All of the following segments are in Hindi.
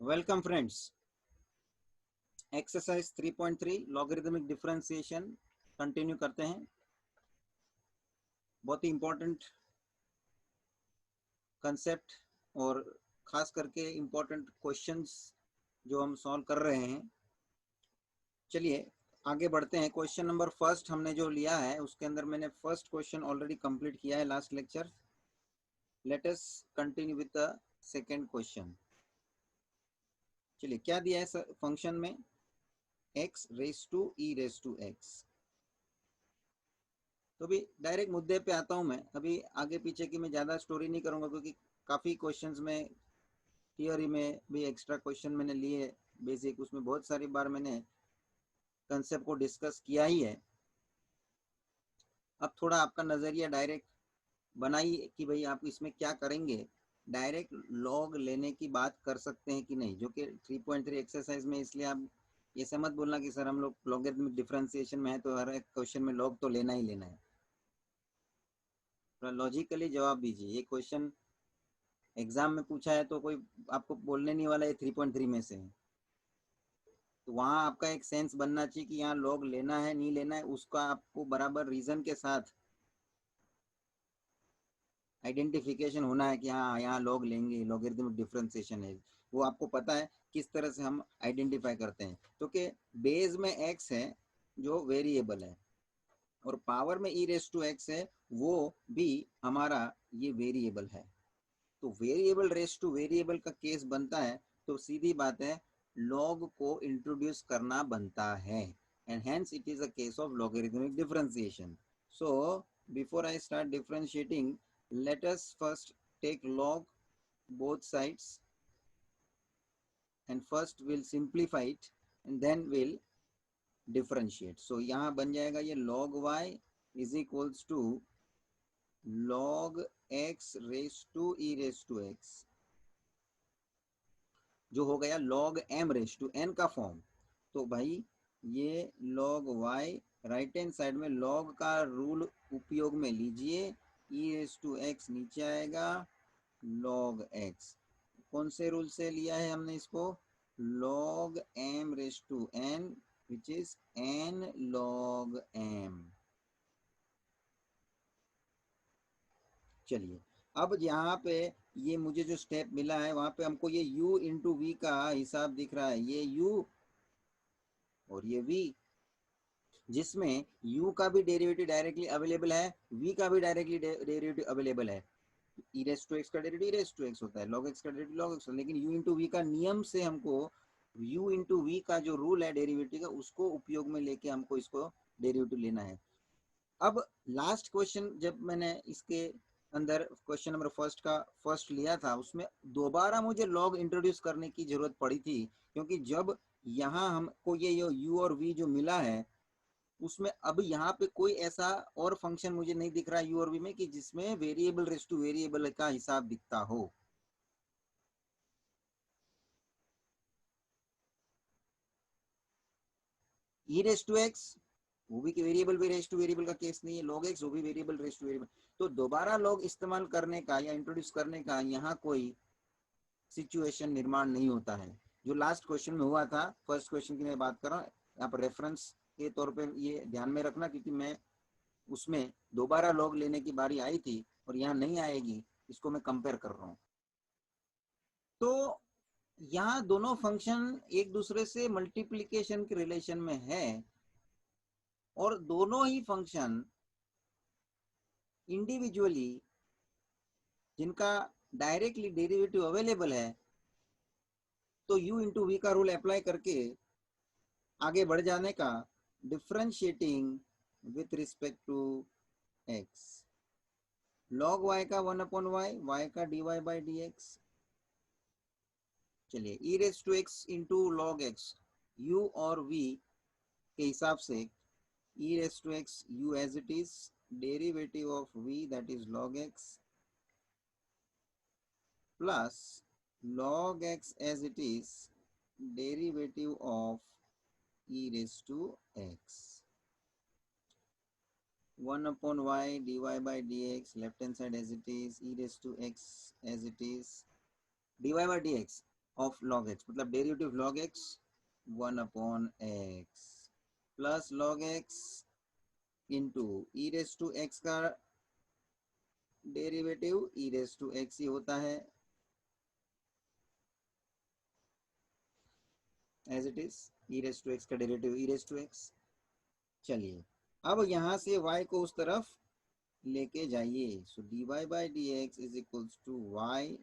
Welcome friends. Exercise 3.3 logarithmic differentiation continue करते हैं। बहुत ही इंपॉर्टेंट कंसेप्ट और खास करके इंपॉर्टेंट क्वेश्चंस जो हम सॉल्व कर रहे हैं। चलिए आगे बढ़ते हैं। क्वेश्चन नंबर फर्स्ट हमने जो लिया है उसके अंदर मैंने फर्स्ट क्वेश्चन ऑलरेडी कंप्लीट किया है last lecture. Let us continue with the second question. चलिए क्या दिया है फंक्शन में, x raise to e raise to x। तो अभी डायरेक्ट मुद्दे पे आता हूँ मैं। अभी आगे पीछे की मैं ज़्यादा स्टोरी नहीं करूँगा क्योंकि काफ़ी क्वेश्चंस में थियोरी में भी एक्स्ट्रा क्वेश्चन मैंने लिए बेसिक, उसमें बहुत सारी बार मैंने कंसेप्ट को डिस्कस किया ही है। अब थोड़ा आपका नज़रिया डायरेक्ट बनाइए कि भाई आप इसमें क्या करेंगे। डायरेक्ट लॉग लेने की बात कर सकते हैं कि नहीं, जो कि 3.3 एक्सरसाइज में। इसलिए आप ये से मत बोलना कि सर हम लोग लॉगरिथमिक डिफरेंशिएशन में है तो हर एक क्वेश्चन में लॉग तो लेना ही लेना है। थोड़ा लॉजिकली जवाब दीजिए। ये क्वेश्चन एग्जाम में पूछा है तो कोई आपको बोलने नहीं वाला है 3.3 में से। तो वहाँ आपका एक सेंस बनना चाहिए कि यहाँ लॉग लेना है नहीं लेना है, उसका आपको बराबर रीजन के साथ आइडेंटिफिकेशन होना है कि हाँ यहाँ लॉग लेंगे, लॉगरिथमिक डिफरेंशिएशन है। वो आपको पता है किस तरह से हम आइडेंटिफाई करते हैं। तो कि बेस में एक्स है जो वेरिएबल है और पावर में ई रेस टू एक्स है, वो भी हमारा ये वेरिएबल है। तो वेरिएबल रेस टू वेरिएबल का केस बनता है तो सीधी बात है लॉग को इंट्रोड्यूस करना बनता है, and hence it is a case of logarithmic differentiation. So before I start differentiating, let us first take log both sides and first we'll simplify it and then we'll differentiate. So यहाँ बन जाएगा ये log y is equals to log x raise to e raise to x, जो हो गया log m raise to n का फॉर्म। तो भाई ये log y right hand side में log का रूल उपयोग में लीजिए, e रेस टू x नीचे आएगा, log x कौन से रूल से लिया है हमने इसको, log m raise to n which is n log m। चलिए अब यहाँ पे ये मुझे जो स्टेप मिला है वहां पे हमको ये u इंटू वी का हिसाब दिख रहा है, ये u और ये v, जिसमें u का भी डेरिवेटिव डायरेक्टली अवेलेबल है, v का भी डायरेक्टली डेरिवेटिव अवेलेबल है। ई रेस टू एक्स का derivative e raise to x होता है, लॉग एक्स का डेरिवेटिव लॉग एक्स, लेकिन u इंटू वी का नियम से हमको u इंटू वी का जो रूल है डेरिवेटिव का उसको उपयोग में लेके हमको इसको डेरिवेटिव लेना है। अब लास्ट क्वेश्चन जब मैंने इसके अंदर क्वेश्चन नंबर फर्स्ट का फर्स्ट लिया था उसमें दोबारा मुझे लॉग इंट्रोड्यूस करने की जरूरत पड़ी थी, क्योंकि जब यहाँ हमको ये u और v जो मिला है उसमें अब यहाँ पे कोई ऐसा और फंक्शन मुझे नहीं दिख रहा यू और वी में कि जिसमें वेरिएबल रेस टू वेरिएबल का हिसाब दिखता हो। ई रेस टू एक्स वो भी वेरिएबल भी रेस टू वेरिएबल का केस नहीं है, लॉग एक्स वो भी वेरिएबल रेस टू वेरिएबल। तो दोबारा लॉग इस्तेमाल करने का या इंट्रोड्यूस करने का यहाँ कोई सिचुएशन निर्माण नहीं होता है। जो लास्ट क्वेश्चन में हुआ था, फर्स्ट क्वेश्चन की मैं बात कर रहा हूँ, यहाँ पर रेफरेंस के तौर पे ये ध्यान में रखना क्योंकि मैं उसमें दोबारा लॉग लेने की बारी आई थी और यहाँ नहीं आएगी, इसको मैं कंपेयर कर रहा हूँ। तो यहाँ दोनों फंक्शन एक दूसरे से मल्टीप्लिकेशन के रिलेशन में है और दोनों ही फंक्शन इंडिविजुअली जिनका डायरेक्टली डेरिवेटिव अवेलेबल है, तो u इंटू वी का रूल अप्लाई करके आगे बढ़ जाने का, differentiating with respect to x, log y का 1/y, y का dy बाई डी एक्स। चलिए e raise to x into log x, u और v के हिसाब से e raised to x u as it is, derivative of v that is log x plus log x as it is, derivative of e raised to x, 1/y dy by dx, left hand side as it is, e raised to x as it is, dy by dx। Of log x, मतलब derivative log x 1/x plus log x into e raise to x का derivative e raise to x ही होता है as it is, e raise to x का derivative e raise to x. चलिए अब यहाँ से y को उस तरफ लेके जाइए, so dy by D x is equals to y.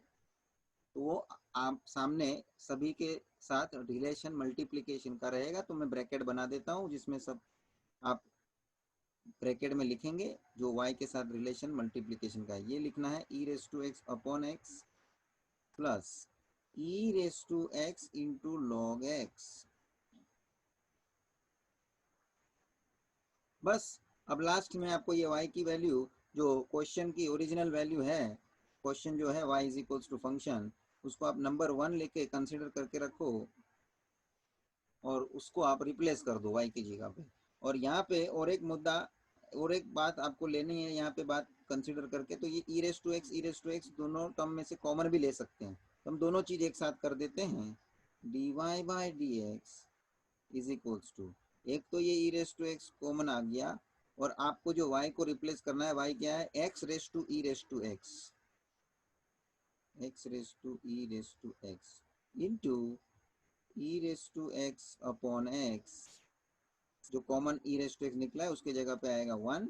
तो वो आप सामने सभी के साथ रिलेशन मल्टीप्लिकेशन का रहेगा, तो मैं ब्रैकेट बना देता हूँ जिसमें सब आप ब्रैकेट में लिखेंगे जो y के साथ रिलेशन मल्टीप्लिकेशन का है। ये लिखना है e raise to x upon x plus e raise to x into log x. बस अब लास्ट में आपको ये y की वैल्यू जो क्वेश्चन की ओरिजिनल वैल्यू है, क्वेश्चन जो है y is equals to function, उसको आप नंबर 1 लेके कंसीडर करके रखो और उसको आप रिप्लेस कर दो y की जगह पे। और यहाँ पे और एक मुद्दा और एक बात आपको लेनी है यहाँ पे बात कंसीडर करके, तो ये ई रेस टू एक्स दोनों टर्म में से कॉमन भी ले सकते हैं, तो हम दोनों चीज एक साथ कर देते हैं। D y by D x is equals to, एक तो ये e raise to x common आ गया और आपको जो y को रिप्लेस करना है y क्या है, x raise to e raise to x, x raise to e raise to x into e raise to x upon x. जो common e raise to x निकला है उसके जगह पे आएगा 1,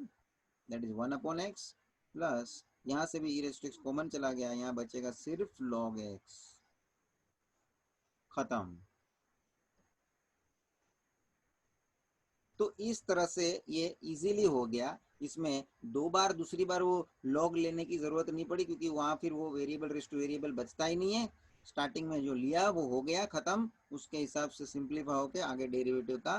that is 1 upon x plus यहाँ से भी e raise to x common चला गया, यहाँ बचेगा सिर्फ लॉग एक्स। खत्म। तो इस तरह से ये इजीली हो गया, इसमें दो बार दूसरी बार वो लॉग लेने की जरूरत नहीं पड़ी क्योंकि वहां फिर वो वेरिएबल रेस टू वेरिएबल बचता ही नहीं है। स्टार्टिंग में जो लिया वो हो गया खत्म, उसके हिसाब से सिंप्लीफाई होकर आगे डेरिवेटिव का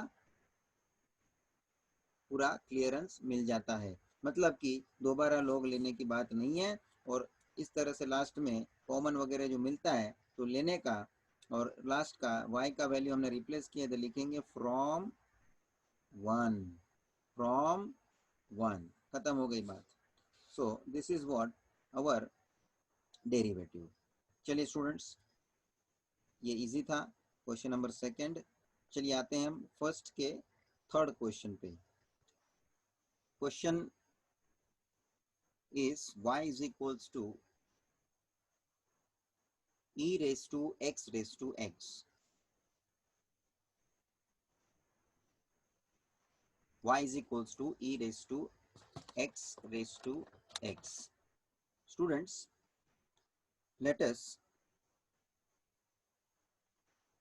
पूरा क्लियरेंस मिल जाता है। मतलब कि दोबारा लॉग लेने की बात नहीं है। और इस तरह से लास्ट में कॉमन वगैरह जो मिलता है तो लेने का, और लास्ट का y का वैल्यू हमने रिप्लेस किया तो लिखेंगे फ्रॉम 1, फ्रॉम 1, खत्म हो गई बात। So this is what our derivative. चलिए स्टूडेंट्स, ये इजी था क्वेश्चन नंबर सेकंड। चलिए आते हैं हम फर्स्ट के थर्ड क्वेश्चन पे। क्वेश्चन is y is equals to e raised to x raised to x. Y is equals to e raised to x raised to x. Students, let us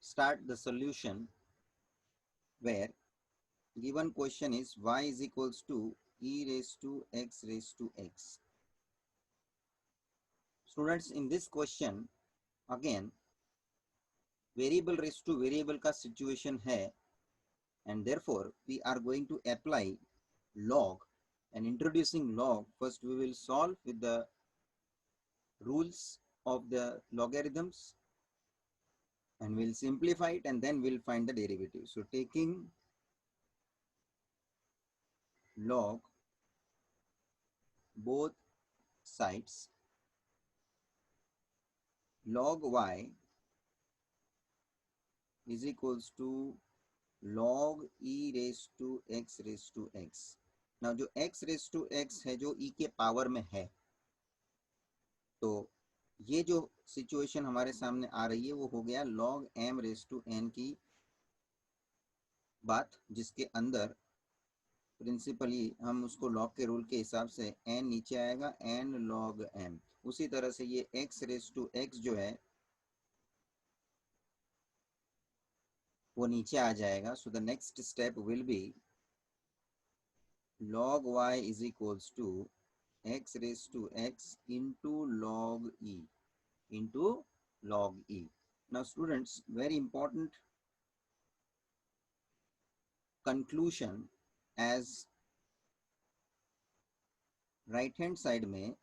start the solution where given question is y is equals to e raised to x raised to x. Students, in this question again variable raised to variable का situation है, and therefore we are going to apply log. And introducing log, first we will solve with the rules of the logarithms and we'll simplify it and then we'll find the derivative. So taking log both sides, log y is equals to log e raised to x। now जो x raised to x है जो e के पावर में है, तो ये जो सिचुएशन हमारे सामने आ रही है वो हो गया log m raise to n की बात, जिसके अंदर प्रिंसिपली हम उसको लॉग के रूल के हिसाब से n नीचे आएगा n log m। उसी तरह से ये x रेस टू x जो है वो नीचे आ जाएगा। So the next step will be log y is equals to x raise to x into log e into log e. Now students, very important conclusion, as right hand side में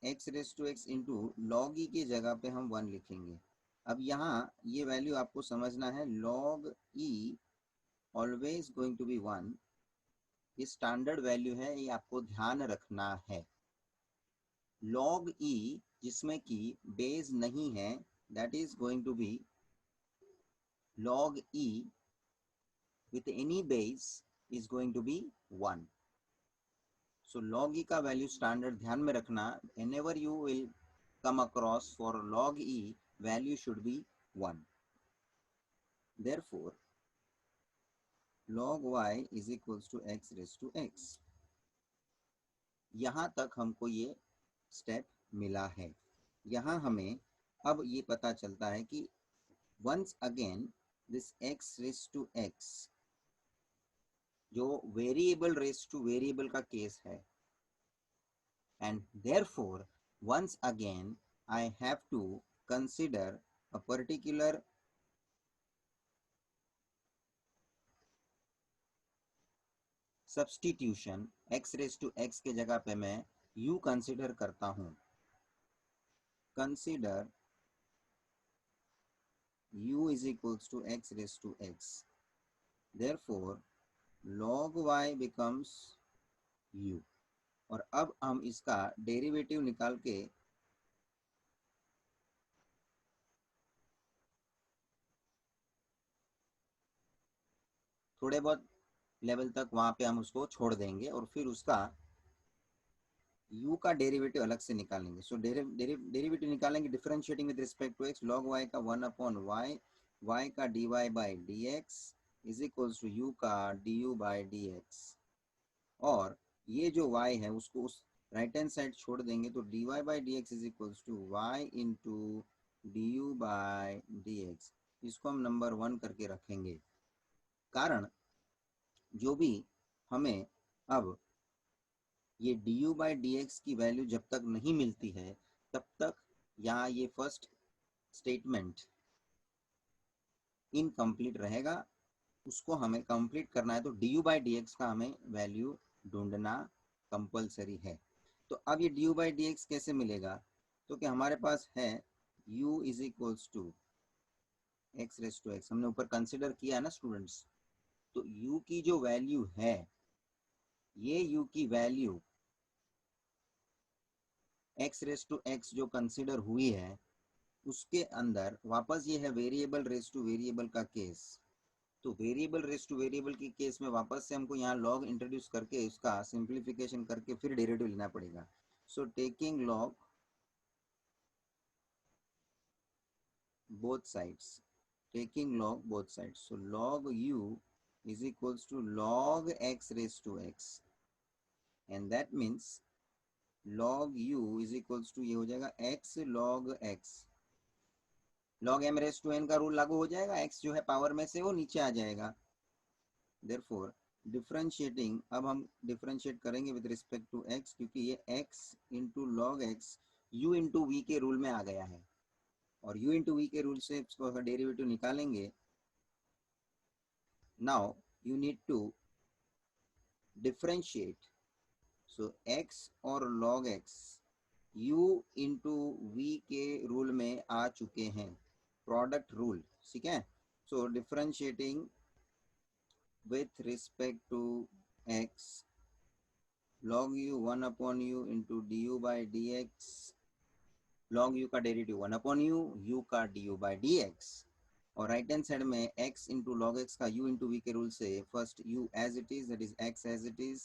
x raise to x into log e की जगह पे हम 1 लिखेंगे। अब यहाँ ये वैल्यू आपको समझना है, log e always going to be 1, ये स्टैंडर्ड वैल्यू है, ये आपको ध्यान रखना है। log e जिसमें कि बेस नहीं है, that is going to be log e with any base is going to be 1. So log e का वैल्यू स्टैंडर्ड ध्यान में रखना, whenever you will come across for log e, value should be 1. Therefore log y is equals to x raised to x. यहाँ तक हमको ये स्टेप मिला है. यहाँ हमें अब ये पता चलता है कि once again this x raised to x जो वेरिएबल रेस टू वेरिएबल का केस है, and therefore once again I have to consider a particular substitution. x raised to x के जगह पे मैं u कंसिडर करता हूँ. Consider u is equals to x raised to x. Therefore log y becomes u. और अब हम इसका डेरिवेटिव निकाल के थोड़े बहुत लेवल तक वहां पे हम उसको छोड़ देंगे और फिर उसका u का डेरिवेटिव अलग से निकालेंगे. सो डेरिवेटिव निकालेंगे differentiating with respect to x. log y का 1 अपॉन y का dy by dx is equals to u का du बाई dx. और ये जो y है उसको उस राइट हैंड साइड छोड़ देंगे तो dy by dx is equals to y into du by dx. इसको हम नंबर 1 करके रखेंगे, कारण जो भी हमें अब ये du बाई dx की वैल्यू जब तक नहीं मिलती है तब तक यहाँ ये फर्स्ट स्टेटमेंट इनकम्प्लीट रहेगा. उसको हमें कंप्लीट करना है तो du बाई dx का हमें वैल्यू ढूंढना कंपलसरी है. तो अब ये du बाई dx कैसे मिलेगा? तो क्या हमारे पास है u is equals to x raise to x. हमने ऊपर कंसिडर किया है ना स्टूडेंट्स. तो u की जो वैल्यू है, ये u की value x raise to x जो कंसिडर हुई है उसके अंदर वापस ये है वेरिएबल रेस टू वेरिएबल का केस. तो वेरिएबल रेस टू वेरिएबल की केस में वापस से हमको यहाँ लॉग इंट्रोड्यूस करके उसका सिंप्लीफिकेशन करके फिर डेरिवेटिव लेना पड़ेगा. So taking log both sides, taking log both sides. So log u is equals to log x raised to x, and that means log u is equals to ये हो जाएगा x log x. log m raised to n का रूल लागू हो जाएगा, x जो है पावर में से वो नीचे आ जाएगा. therefore डिफरेंशिएटिंग, अब हम डिफरेंशिएट करेंगे विद रिस्पेक्ट टू x, क्योंकि ये x into log x u into v के रूल में आ गया है. और u इंटू वी के रूल से इसको डेरिवेटिव निकालेंगे. Now you need to differentiate. So x और log x u into v के रूल में आ चुके हैं, प्रोडक्ट रूल. ठीक है. So differentiating with respect to x, log u 1 upon u into du by dx. log u का डेरिवेटिव 1 upon u का du by dx. और राइट हैंड साइड में x इंटू लॉग x का u इंटू v के रूल से first u as it is, that is x as it is,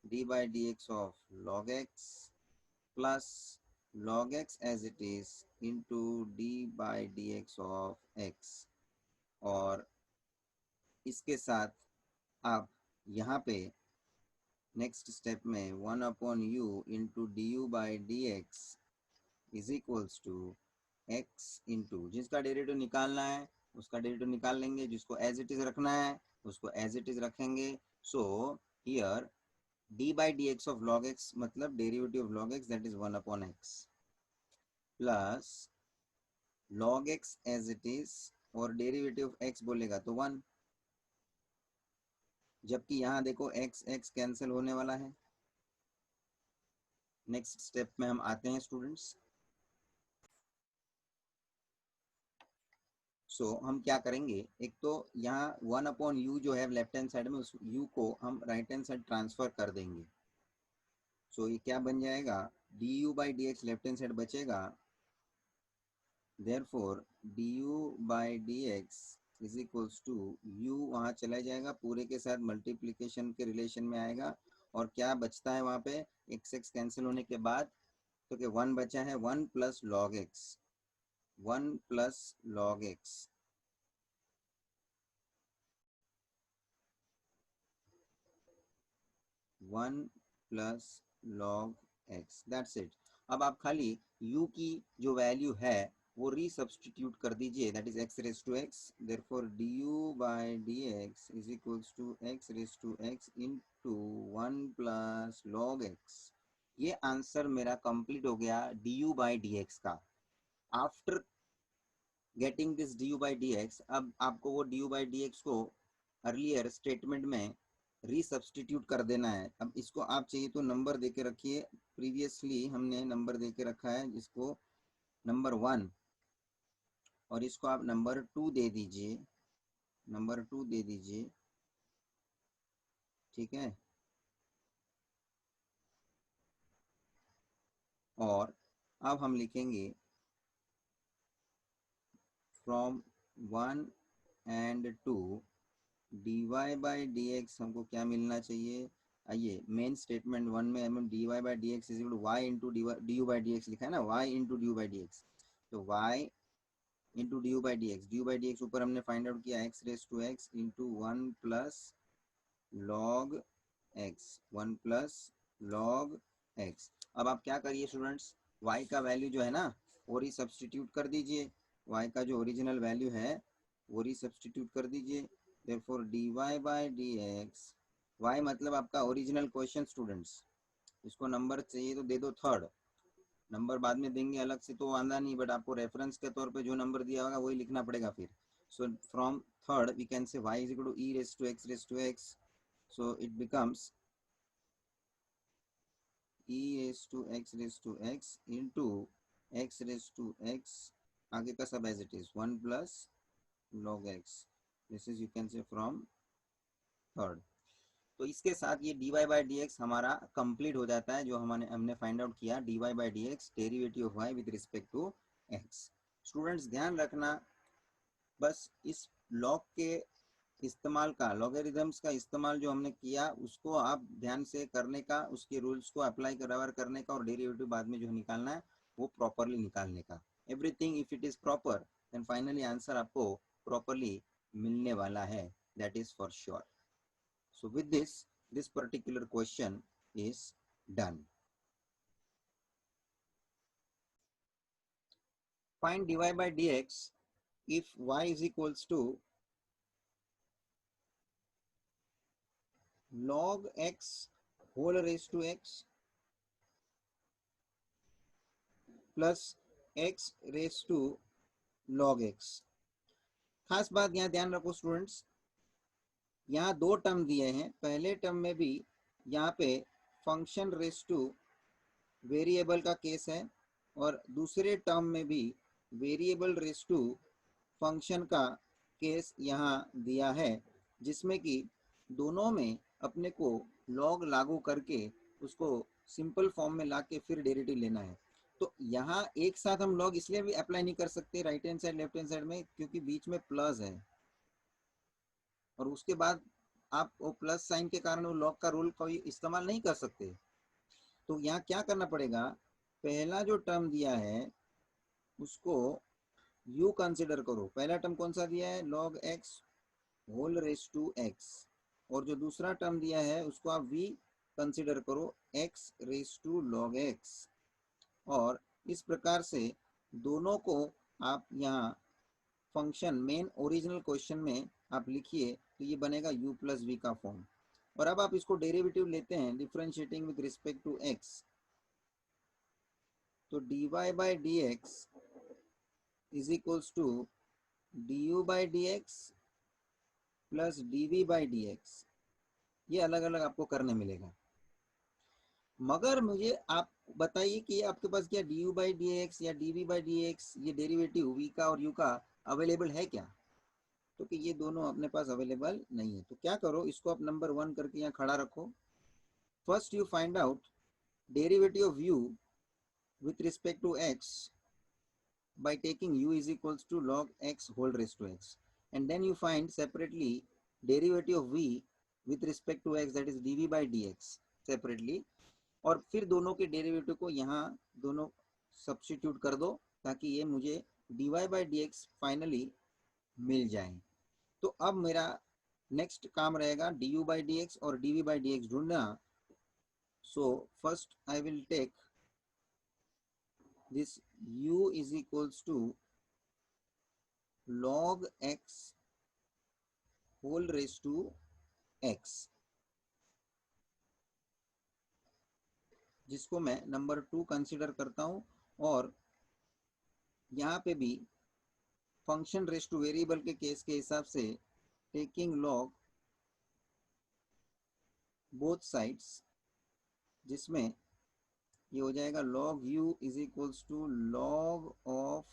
d by dx of log x plus log x as it is into d by dx of x. और इसके साथ आप यहाँ पे नेक्स्ट स्टेप में 1 upon u into d u by D x is equals to x into जिसका डेरिवेटिव निकालना है उसका डेरिवेटिव निकाल लेंगे, जिसको एज इट इज रखना है उसको एज इट इज रखेंगे. So here d by D x of log x मतलब derivative of log x that is 1 upon x plus log x as it is और डेरिवेटिव ऑफ एक्स बोलेगा तो 1, जबकि यहाँ देखो x x कैंसिल होने वाला है. नेक्स्ट स्टेप में हम आते हैं स्टूडेंट्स. सो हम क्या करेंगे, एक तो यहाँ 1 अपॉन यू जो है लेफ्ट हैंड साइड में, उस u को हम राइट हैंड साइड ट्रांसफर कर देंगे. सो ये क्या बन जाएगा, d u by D x left hand side बचेगा. Therefore d u by D x is equals to u, वहाँ चला जाएगा पूरे के साथ मल्टीप्लीकेशन के रिलेशन में आएगा, और क्या बचता है वहाँ पे, एक्स एक्स कैंसिल होने के बाद, तो क्या वन बचा है, one plus log x, one plus log x, one plus log x, that's it. अब आप खाली u की जो वैल्यू है वो रीसब्स्टिट्यूट कर दीजिए, that is x raise to x, therefore du by dx is equals to x raise to x into one plus log x। ये आंसर मेरा कंप्लीट हो गया du बाय dx का। After getting this du by dx, अब आपको वो du बाय dx को अर्लियर स्टेटमेंट में रीसब्स्टिट्यूट कर देना है। अब इसको आप चाहिए तो नंबर दे के रखिए, प्रीवियसली हमने नंबर दे के रखा है जिसको नंबर 1, और इसको आप नंबर 2 दे दीजिए, नंबर 2 दे दीजिए, ठीक है। और अब हम लिखेंगे from 1 and 2 dy by D x, हमको क्या मिलना चाहिए, आइए मेन स्टेटमेंट 1 में हमें dy by D x is equal to y into d u by D x लिखा है ना, y into d u by D x, तो y into d u by D x, d u by D x ऊपर हमने फाइंड आउट किया x raise to x into one plus log x, one plus log x. अब आप क्या करिए स्टूडेंट्स, y का वैल्यू जो है ना वो रीसब्स्टिट्यूट कर दीजिए, y का जो ओरिजिनल वैल्यू है वो रीसब्स्टिट्यूट कर दीजिए, therefore dy by dx, y मतलब आपका ओरिजिनल क्वेश्चन स्टूडेंट्स, इसको नंबर चाहिए तो दे दो थर्ड, नंबर बाद में देंगे अलग से तो आंदा नहीं, बट आपको रेफरेंस के तौर पे जो नंबर दिया होगा वही लिखना पड़ेगा फिर। So from third we can say y is equal to e raise to x, so it becomes e raise to x into x raise to x, आगे का सब as it is one plus log x, this is you can say from third. तो इसके साथ ये dy बाई डी एक्स हमारा कंप्लीट हो जाता है, जो हमने फाइंड आउट किया dy by D x derivative of y with respect to x। Students ध्यान रखना, बस इस लॉग के इस्तेमाल का, लॉगरिथम्स का इस्तेमाल जो हमने किया उसको आप ध्यान से करने का, उसके रूल्स को अप्लाई करने का, और डेरिवेटिव बाद में जो निकालना है वो प्रॉपरली निकालने का। Everything if it is proper then finally answer आपको प्रॉपरली मिलने वाला है, that is for sure. So with this, this particular question is done. Find dy by dx if y is equals to log x whole raised to x plus x raised to log x। खास बात यहाँ ध्यान रखो स्टूडेंट्स, यहाँ दो टर्म दिए हैं, पहले टर्म में भी यहाँ पे फंक्शन रेस टू वेरिएबल का केस है, और दूसरे टर्म में भी वेरिएबल रेस टू फंक्शन का केस यहाँ दिया है, जिसमें कि दोनों में अपने को लॉग लागू करके उसको सिंपल फॉर्म में ला के फिर डेरिवेटिव लेना है। तो यहाँ एक साथ हम लॉग इसलिए भी अप्लाई नहीं कर सकते right hand side left hand side में, क्योंकि बीच में प्लस है, और उसके बाद आप वो प्लस साइन के कारण वो लॉग का रूल कोई इस्तेमाल नहीं कर सकते। तो यहाँ क्या करना पड़ेगा, पहला जो टर्म दिया है उसको u कंसिडर करो, पहला टर्म कौन सा दिया है, log x whole raise to x, और जो दूसरा टर्म दिया है उसको आप v कंसिडर करो x raise to log x, और इस प्रकार से दोनों को आप यहाँ फंक्शन मेन ओरिजिनल क्वेश्चन में आप लिखिए तो ये बनेगा u प्लस वी का फॉर्म। और अब आप इसको डेरिवेटिव लेते हैं differentiating with respect to x, तो dy by D x is equals to du by D x plus dv by D x, ये अलग अलग आपको करने मिलेगा। मगर मुझे आप बताइए कि आपके पास क्या du बाई डी एक्स या dv बाई डी एक्स ये डेरिवेटिव v का और u का अवेलेबल है क्या, तो कि ये दोनों अपने पास अवेलेबल नहीं है। तो क्या करो, इसको आप नंबर 1 करके यहाँ खड़ा रखो। First you find out derivative of u with respect to x by taking u is equals to log x whole raised to x। and then you find separately derivative of v with respect to x, that is dv by dx separately, और फिर दोनों के डेरिवेटिव को यहाँ दोनों सब्स्टिट्यूट कर दो ताकि ये मुझे dy by dx फाइनली मिल जाए। तो अब मेरा नेक्स्ट काम रहेगा du by dx और dv by dx ढूंढना। So first I will take this u is equals to log x whole raise to x, जिसको मैं नंबर 2 कंसिडर करता हूं, और यहाँ पे भी फंक्शन रेज टू वेरिएबल के केस के हिसाब से टेकिंग लॉग बोथ साइड्स, जिसमें ये हो जाएगा log u is equals to log of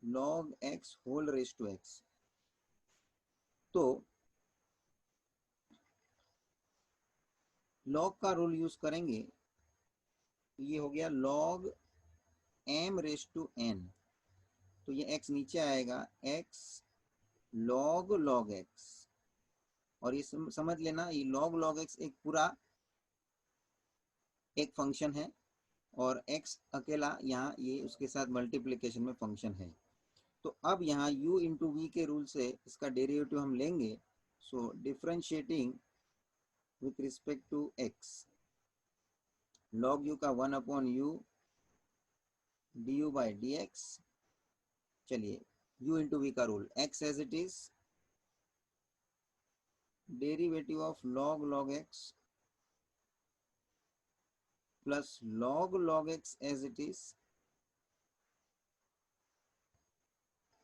log x whole raise to x। तो log का रूल यूज करेंगे, ये हो गया log m raise to n, तो ये x नीचे आएगा x log x, और ये समझ लेना ये log x एक पूरा एक फंक्शन है और x अकेला यहाँ ये उसके साथ मल्टीप्लिकेशन में फंक्शन है। तो अब यहाँ u इंटू वी के रूल से इसका डेरिवेटिव हम लेंगे। So differentiating with respect to x, log u का 1 upon u du by dx। चलिए u इंटू वी का rule, x as it is, derivative of log x plus log x as it is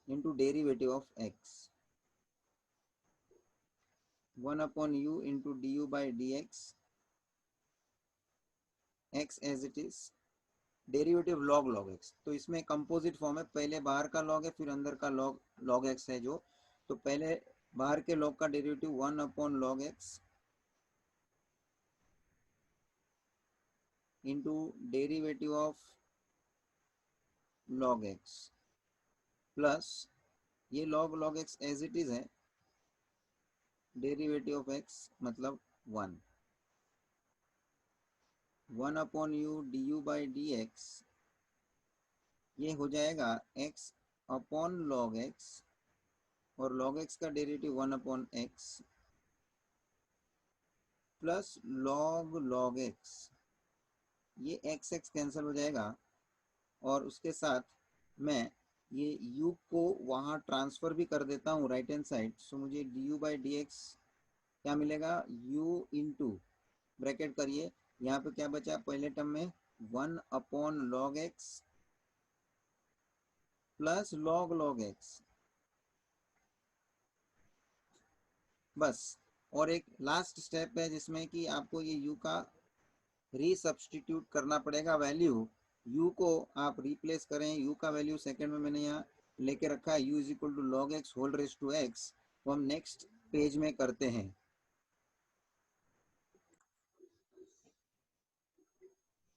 into derivative of x, 1 upon u into du by dx, x as it is, derivative log x। तो इसमें कंपोजिट फॉर्म है, पहले बाहर का log है फिर अंदर का log x है जो, तो पहले बाहर के log का derivative 1 upon log x into derivative of log x plus ये log x as it is है, डेरिवेटिव ऑफ x मतलब 1 upon u d u by D x, ये हो जाएगा x अपॉन log x, और log x का derivative 1 upon x plus log x, ये x कैंसिल हो जाएगा, और उसके साथ मैं ये u को वहाँ ट्रांसफर भी कर देता हूँ राइट हैंड साइड। सो मुझे d u by D x क्या मिलेगा, u इंटू ब्रैकेट करिए, यहाँ पे क्या बचा पहले टर्म में 1 upon log x plus log x, बस। और एक लास्ट स्टेप है जिसमें कि आपको ये u का रीसब्स्टिट्यूट करना पड़ेगा वैल्यू, u को आप रिप्लेस करें, u का वैल्यू सेकंड में मैंने यहाँ लेके रखा है u is equal to log x whole raise to x, वो हम नेक्स्ट पेज में करते हैं।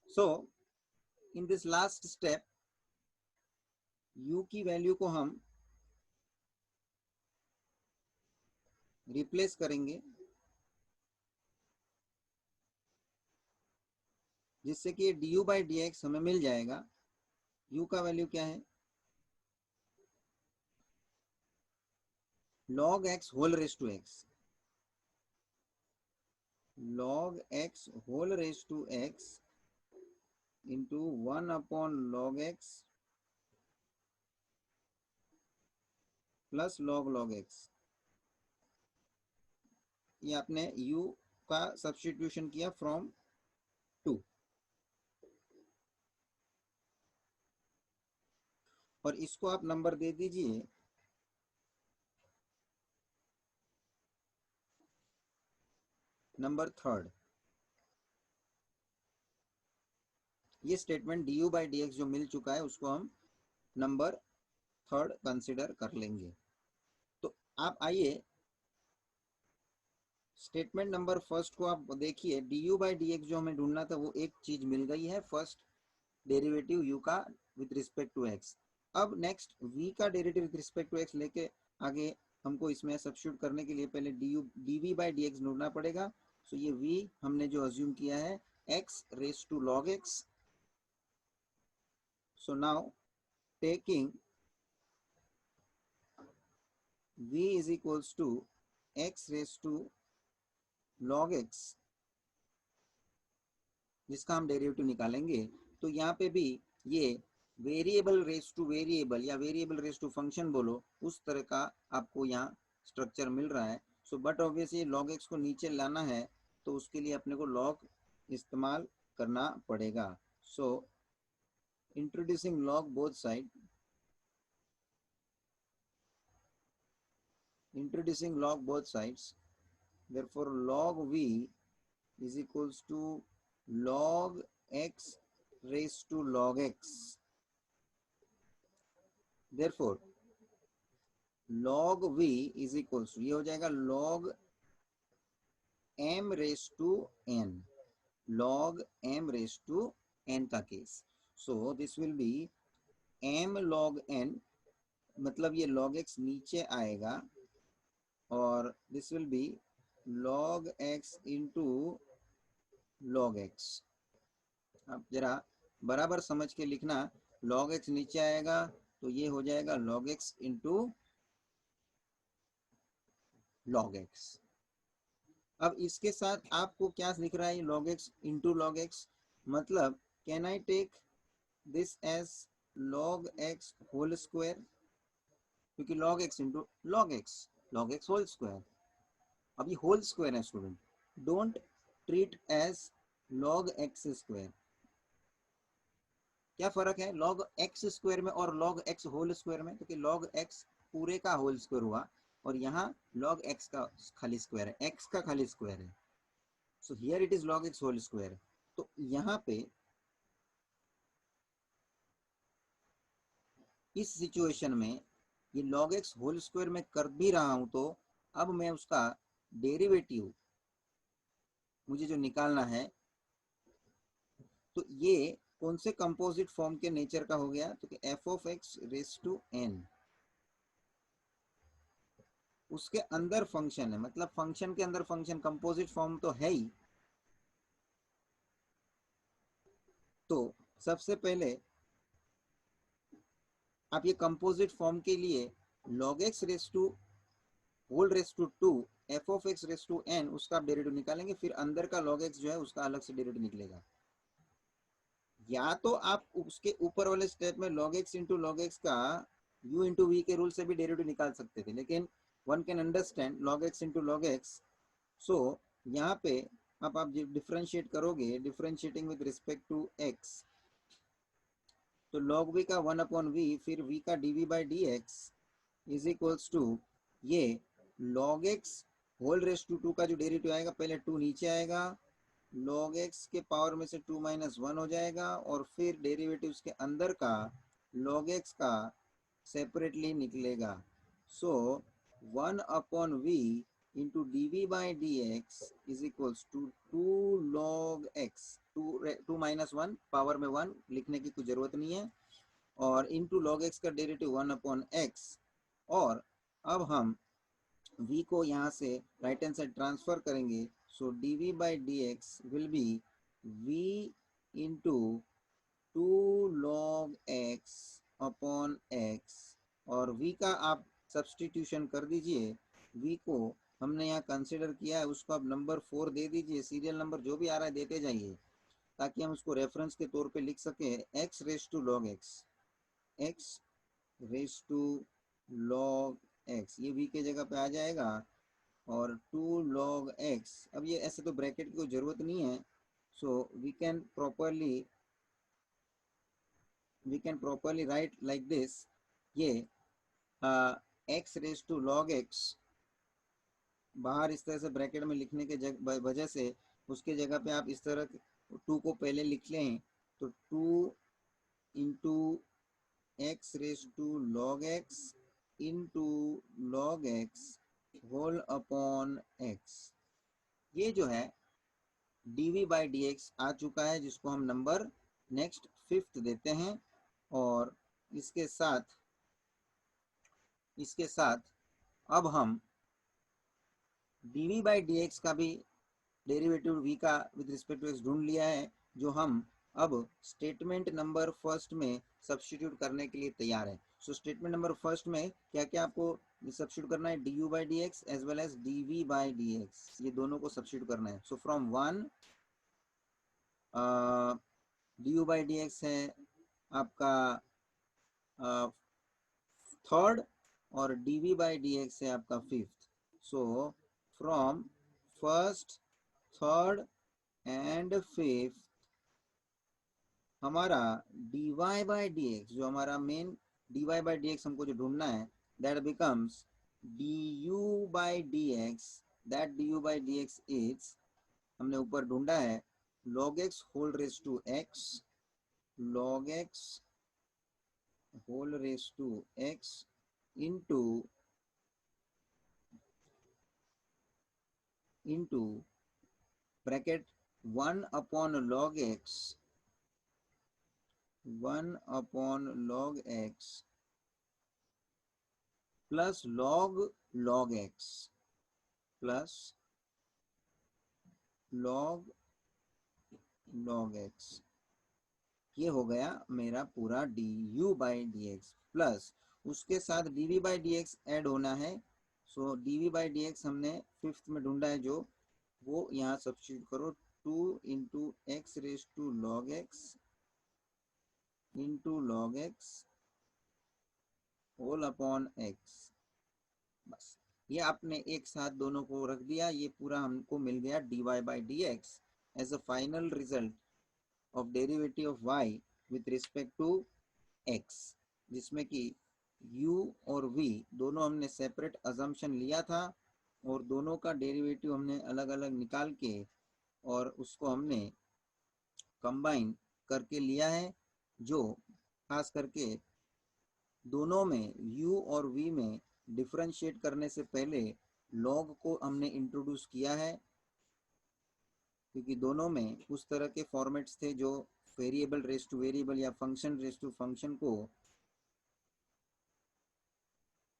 So in this last step u की वैल्यू को हम रिप्लेस करेंगे, जिससे कि d u by D x हमें मिल जाएगा। u का वैल्यू क्या है, log x whole raise to x, log x whole raise to x into 1 upon log x plus log x। ये आपने u का सब्स्टिट्यूशन किया फ्रॉम 2, और इसको आप नंबर दे दीजिए नंबर 3। ये statement D u by D x जो मिल चुका है उसको हम नंबर 3 कंसिडर कर लेंगे। तो आप आइए स्टेटमेंट नंबर फर्स्ट को आप देखिए, D u by D x जो हमें ढूंढना था वो एक चीज मिल गई है, फर्स्ट डेरिवेटिव u का विथ रिस्पेक्ट टू x। अब नेक्स्ट v का derivative with respect to x लेके आगे हमको इसमें सब्स्टिट्यूट करने के लिए पहले d v by D x ढूंढना पड़ेगा। सो ये v हमने जो अज्यूम किया है x raise to log x। So now taking v is equals to x raise to log x, जिसका हम डेरिवेटिव निकालेंगे, तो यहाँ पे भी ये वेरिएबल रेस टू वेरिएबल या वेरिएबल रेस टू फंक्शन बोलो, उस तरह का आपको यहाँ स्ट्रक्चर मिल रहा है। So but obviously log x को नीचे लाना है तो उसके लिए अपने को log इस्तेमाल करना पड़ेगा। सो introducing log both side, introducing log both sides, therefore log v is equals to log x raised to log x, therefore log v is equals to ये हो जाएगा log m raised to n, log m raised to n का case. so this will be m log n, मतलब ये log x नीचे आएगा और this will be log x into log x। अब जरा बराबर समझ के लिखना, log x नीचे आएगा तो ये हो जाएगा log x into log x। अब इसके साथ आपको क्या दिख रहा है log x into log x, मतलब can I take this as log x whole square, क्योंकि log x into log x whole square. अब ये होल स्क्वायर है student, don't treat as log x square. क्या फर्क है log x स्क्वायर में और log x होल स्क्वायर में? क्योंकि log x पूरे का होल स्क्वायर हुआ और यहाँ log x का खाली स्क्वायर है, x का खाली स्क्वायर है। So here it is log x whole square. तो यहाँ पे इस सिचुएशन में ये log x होल स्क्वायर में कर भी रहा हूं, तो अब मैं उसका डेरिवेटिव मुझे जो निकालना है, तो ये कौन से कंपोजिट फॉर्म के नेचर का हो गया? तो कि f of x raise to n, उसके अंदर फंक्शन है, मतलब फंक्शन के अंदर फंक्शन, कंपोजिट फॉर्म तो है ही। तो सबसे पहले आप ये कंपोजिट फॉर्म के लिए log x raise to whole raise to 2 f of x raise to n, उसका आप डेरिवेटिव निकालेंगे, फिर अंदर का log x जो है उसका अलग से डेरिवेटिव निकलेगा। या तो आप उसके ऊपर वाले स्टेप में log x into log x का u इंटू वी के रूल से भी डेरिवेटिव निकाल सकते थे, लेकिन one can understand log x into log x। So यहाँ पे आप डिफ्रेंशिएट करोगे, differentiating with respect to x, तो log v का 1 अपॉन v, फिर v का dv by D x is equals to ये log x whole raise to 2 का जो डेरिवेटिव आएगा, पहले 2 नीचे आएगा, log x के पावर में से 2 माइनस 1 हो जाएगा, और फिर डेरिवेटिव के अंदर का log x का सेपरेटली निकलेगा। So 1 upon v into d v by D x is equals to 2 log x, 2 minus 1 power में 1 लिखने की कोई जरूरत नहीं है, और इंटू log x का डेरिवेटिव 1 अपॉन x। और अब हम v को यहाँ से राइट हैंड साइड ट्रांसफर करेंगे, so d v by D x will be v into 2 log x upon x, और v का आप सब्सटीट्यूशन कर दीजिए। v को हमने यहाँ कंसिडर किया है, उसको आप नंबर 4 दे दीजिए, सीरियल नंबर जो भी आ रहा है देते जाइए, ताकि हम उसको रेफरेंस के तौर पे लिख सके x raise to log x, x raise to log x, ये v के जगह पे आ जाएगा, और 2 log x। अब ये ऐसे तो ब्रैकेट की कोई जरूरत नहीं है, so we can properly write like this, ये x raise to log x बाहर इस तरह से ब्रैकेट में लिखने के वजह से उसके जगह पे आप इस तरह 2 को पहले लिख लें, तो 2 into x raise to log x into log x whole upon x, ये जो है dv बाई डी एक्स आ चुका है, जिसको हम नंबर नेक्स्ट 5th देते हैं। और इसके साथ अब हम dv बाई dx का भी डेरिवेटिव v का विद रिस्पेक्ट टू x ढूंढ लिया है, जो हम अब स्टेटमेंट नंबर फर्स्ट में सब्स्टिट्यूट करने के लिए तैयार है। सो स्टेटमेंट नंबर फर्स्ट में क्या क्या आपको सब्स्टिट्यूट करना है, d u by D x as well as d v by D x, ये दोनों को सब्स्टिट्यूट करना है। So from one d u by D x है आपका थर्ड और d v by D x है आपका fifth. So from first, third and fifth हमारा dy बाई डी एक्स, जो हमारा main dy by D x हमको जो ढूंढना है, that becomes du by D x, that du by D x is, हमने ऊपर ढूंढा है log x whole raise to x, log x whole raise to x into bracket 1 upon log x, 1 upon log x plus log x plus log x, ये हो गया मेरा पूरा d u by D x, plus उसके साथ d v by D x add होना है। So d v by D x हमने फिफ्थ में ढूंढा है, जो वो यहाँ सब्स्टिट्यूट करो, 2 into x raise to log x into log x whole upon x. बस ये आपने एक साथ दोनों को रख दिया, ये पूरा हमको मिल गया d y by D x as a final result of derivative of y with respect to x, जिसमें कि u और v दोनों हमने सेपरेट अजम्पशन लिया था और दोनों का डेरिवेटिव हमने अलग अलग निकाल के और उसको हमने कंबाइन करके लिया है, जो खास करके दोनों में u और v में डिफरेंशिएट करने से पहले log को हमने इंट्रोड्यूस किया है, क्योंकि दोनों में उस तरह के फॉर्मेट्स थे जो वेरिएबल रेस टू वेरिएबल या फंक्शन रेस टू फंक्शन को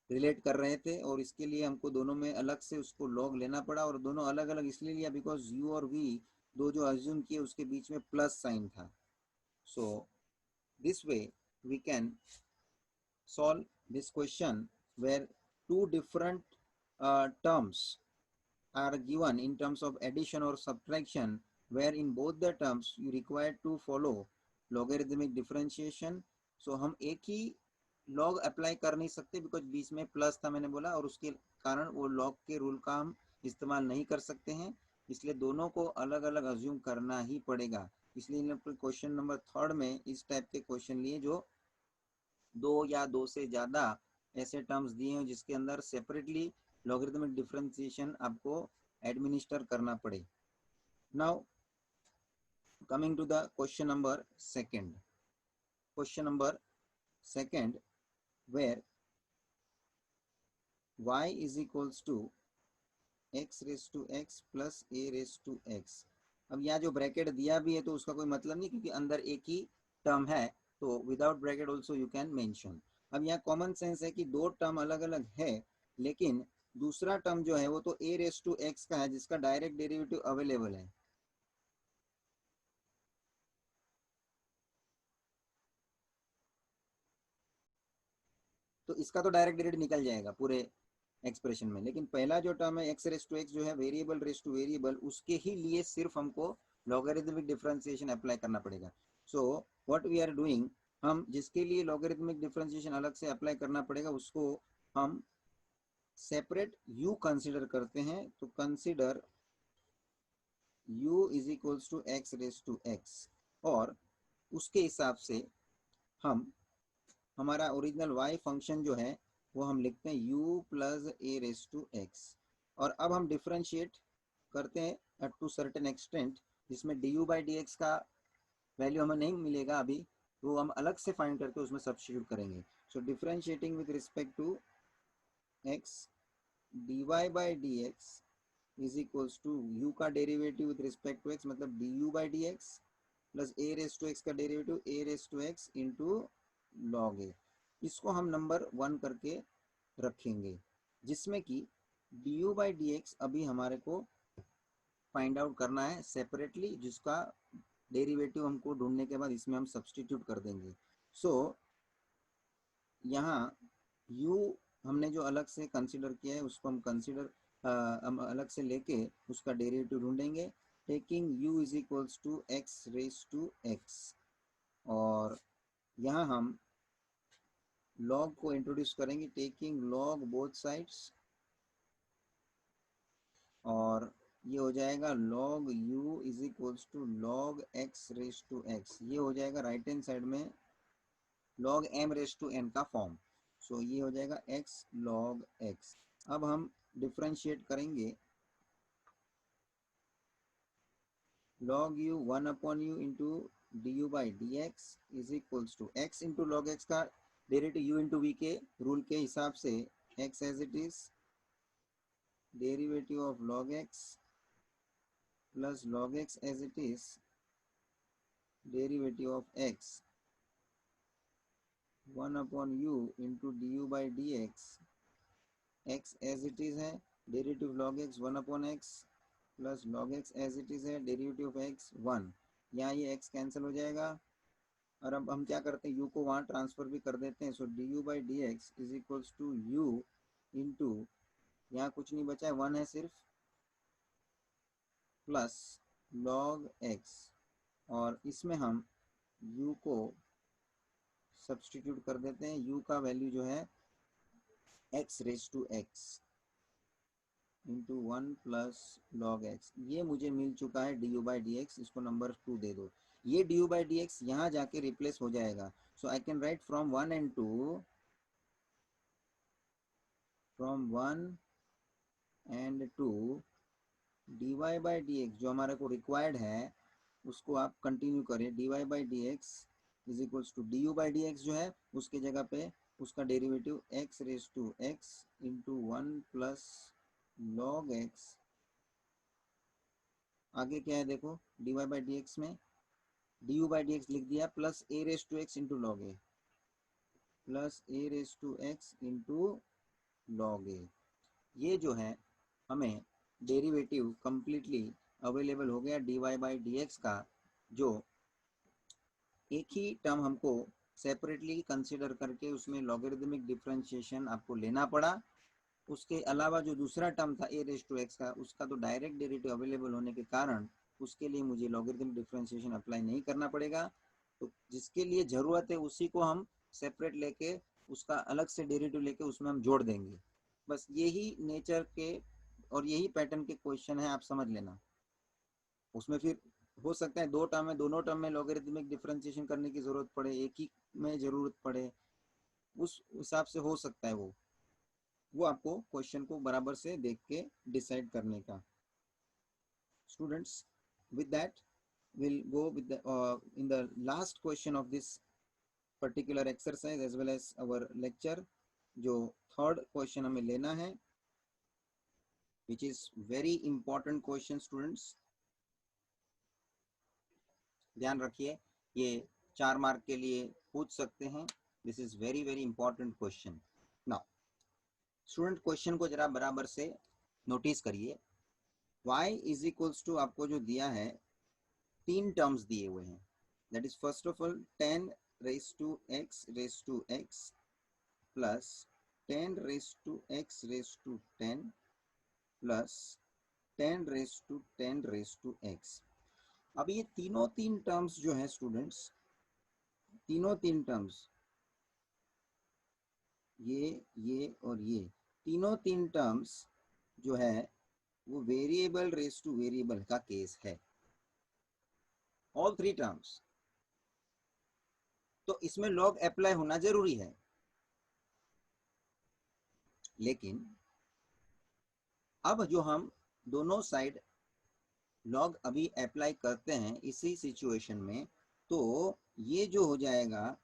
रिलेट कर रहे थे, और इसके लिए हमको दोनों में अलग से उसको लॉग लेना पड़ा, और दोनों अलग अलग इसलिए लिया बिकॉज u और v दो जो अज्यूम किए उसके बीच में प्लस साइन था। So this way we can solve this question where two different terms are given in terms of addition or subtraction, where in both the terms you require to follow logarithmic differentiation. So हम एक ही log अप्लाई कर नहीं सकते बिकॉज बीच में प्लस था मैंने बोला, और उसके कारण वो log के रूल का हम इस्तेमाल नहीं कर सकते हैं, इसलिए दोनों को अलग अलग अज्यूम करना ही पड़ेगा। इसलिए क्वेश्चन नंबर थर्ड में इस टाइप के क्वेश्चन लिए जो दो या दो से ज़्यादा ऐसे टर्म्स दिए हैं जिसके अंदर सेपरेटली लॉगरिथमिक डिफरेंशिएशन आपको एडमिनिस्टर करना पड़े। Now coming to the question number second, question number second where y is equals to x raise to x plus a raise to x। अब यहाँ जो ब्रैकेट दिया भी है तो उसका कोई मतलब नहीं, क्योंकि अंदर एक ही टर्म है, तो without bracket also you can mention. अब यहाँ कॉमन सेंस है कि दो टर्म अलग अलग है, लेकिन दूसरा टर्म जो है वो तो a रेस टू x का है, जिसका डायरेक्ट डेरिवेटिव अवेलेबल है। तो इसका तो डायरेक्ट डेरिवेटिव निकल जाएगा पूरे एक्सप्रेशन में, लेकिन पहला जो टर्म है एक्स रेस टू एक्स जो है वेरिएबल रेस टू वेरिएबल, उसके ही लिए सिर्फ हमको लॉगरिथमिक डिफरेंशिएशन अप्लाई करना पड़ेगा। So what we are doing, हम जिसके लिए लॉगरिथमिक डिफरेंशिएशन अलग से अप्लाई करना पड़ेगा उसको हम सेपरेट u कंसिडर करते हैं। तो consider u is equals to x raise to x, और उसके हिसाब से हम हमारा ओरिजिनल y फंक्शन जो है वो हम लिखते हैं u plus a raise to x, और अब हम डिफरेंशिएट करते हैं टू सर्टेन एक्सटेंट, जिसमें d u by D x का वैल्यू हमें नहीं मिलेगा अभी, तो हम अलग से फाइंड करके उसमें सब्स्टिट्यूट करेंगे। So differentiating with respect to x, d y by D x is equals to u का derivative with respect to x मतलब d u by D x plus a raise to x का derivative a raise to x into log a. इसको हम नंबर 1 करके रखेंगे। जिसमें कि du बाई dx अभी हमारे को फाइंड आउट करना है सेपरेटली, जिसका डेरिवेटिव हमको ढूंढने के बाद इसमें हम सब्सटीट्यूट कर देंगे। सो यहाँ u हमने जो अलग से कंसीडर किया है उसको हम अलग से लेके उसका डेरिवेटिव ढूंढेंगे, taking u is equals to x raise to x. और यहाँ हम log को इंट्रोड्यूस करेंगे, टेकिंग log बोथ साइड्स, और ये हो जाएगा log u is equals to log x raise to x। ये हो जाएगा राइट हैंड साइड में log m raise to n का फॉर्म। सो ये हो जाएगा x log x। अब हम डिफ्रेंशिएट करेंगे, log u 1 upon u into du by dx is equals to x into log x का डेरिवेटिव u इंटू v के रूल के हिसाब से x as it is derivative of log x plus log x as it is derivative of x 1 upon u into du by dx, x as it is है derivative log x 1 upon x plus log x as it is है डेरिवेटिव ऑफ x 1। यहाँ ये x कैंसिल हो जाएगा, और अब हम क्या करते हैं u को वहाँ ट्रांसफर भी कर देते हैं। So du by dx is equals to u into, यहाँ कुछ नहीं बचा है 1 है सिर्फ, प्लस log x, और इसमें हम u को सब्सटीट्यूट कर देते हैं। u का वैल्यू जो है x raise to x into 1 plus log x। ये मुझे मिल चुका है du बाई dx, इसको नंबर 2 दे दो। ये du बाई dx यहाँ जाके रिप्लेस हो जाएगा। So I can write from 1 and 2, from 1 and 2 dy by dx जो हमारे को रिक्वायर्ड है उसको आप कंटिन्यू करें। dy by dx is equals to du by dx जो है उसके जगह पे उसका derivative x raise to x into 1 plus log x। आगे क्या है देखो, dy बाई dx में du बाई dx लिख दिया plus a raise to x into log a, plus a raise to x into log a। ये जो है हमें डेरिवेटिव कंप्लीटली अवेलेबल हो गया dy बाई dx का, जो एक ही टर्म हमको सेपरेटली कंसिडर करके उसमें लॉगरिदमिक डिफरेंशिएशन आपको लेना पड़ा। उसके अलावा जो दूसरा टर्म था a रेस टू x का, उसका तो डायरेक्ट डेरिवेटिव अवेलेबल होने के कारण उसके लिए मुझे लॉगरिदमिक डिफरेंशिएशन अप्लाई नहीं करना पड़ेगा। तो जिसके लिए ज़रूरत है उसी को हम सेपरेट लेके उसका अलग से डेरिवेटिव लेके उसमें हम जोड़ देंगे। बस यही नेचर के और यही पैटर्न के क्वेश्चन है, आप समझ लेना। उसमें फिर हो सकता है दो टर्म में, दोनों टर्म में लॉगरिदमिक डिफरेंशिएशन करने की जरूरत पड़े, एक ही में जरूरत पड़े, उस हिसाब से हो सकता है। वो आपको क्वेश्चन को बराबर से देख के डिसाइड करने का। Students, with that we'll go with the in the last question of this particular exercise as well as our lecture। जो थर्ड क्वेश्चन हमें लेना है, which is very important question students। ध्यान रखिए, ये 4 मार्क के लिए पूछ सकते हैं। This is very very important question. Now student, question को जरा बराबर से नोटिस करिए। y इज इक्वल्स टू आपको जो दिया है 3 टर्म्स दिए हुए हैं। That is first of all 10 raise to x plus 10 raise to x raise to 10 plus 10 raise to x। अब ये तीन टर्म्स जो है स्टूडेंट्स, तीन टर्म्स, ये और ये तीन टर्म्स जो है वो वेरिएबल रेस टू वेरिएबल का केस है, ऑल 3 टर्म्स। तो इसमें लॉग अप्लाई होना जरूरी है, लेकिन अब जो हम दोनों साइड लॉग अभी अप्लाई करते हैं इसी सिचुएशन में, तो ये जो हो जाएगा,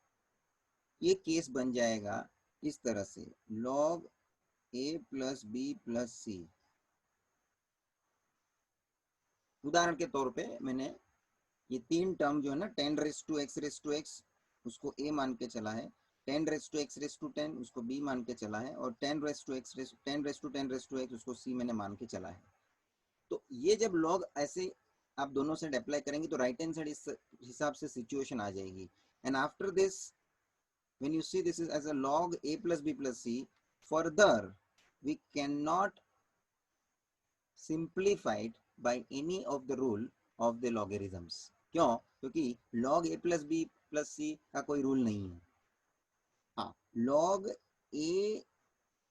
ये केस बन जाएगा इस तरह से, log a plus b plus c. उदाहरण के तौर पे मैंने ये 3 टर्म जो है ना 10 रेस टू एक्स उसको a मान के चला है। 10 raise to x raise to 10 उसको b मान के चला है, और 10 raise to x raise 10 raise to 10 raise to x उसको c मैंने मान के चला है। तो ये जब लॉग ऐसे आप दोनों साइड अप्लाई करेंगे तो राइट हैंड साइड इस हिसाब से सिचुएशन आ जाएगी। And after this when you see this is as a log a plus b plus c, further we cannot simplify it by any of the rule of the logarithms। क्यों? क्योंकि log a plus b plus c का कोई रूल नहीं है। हाँ, log a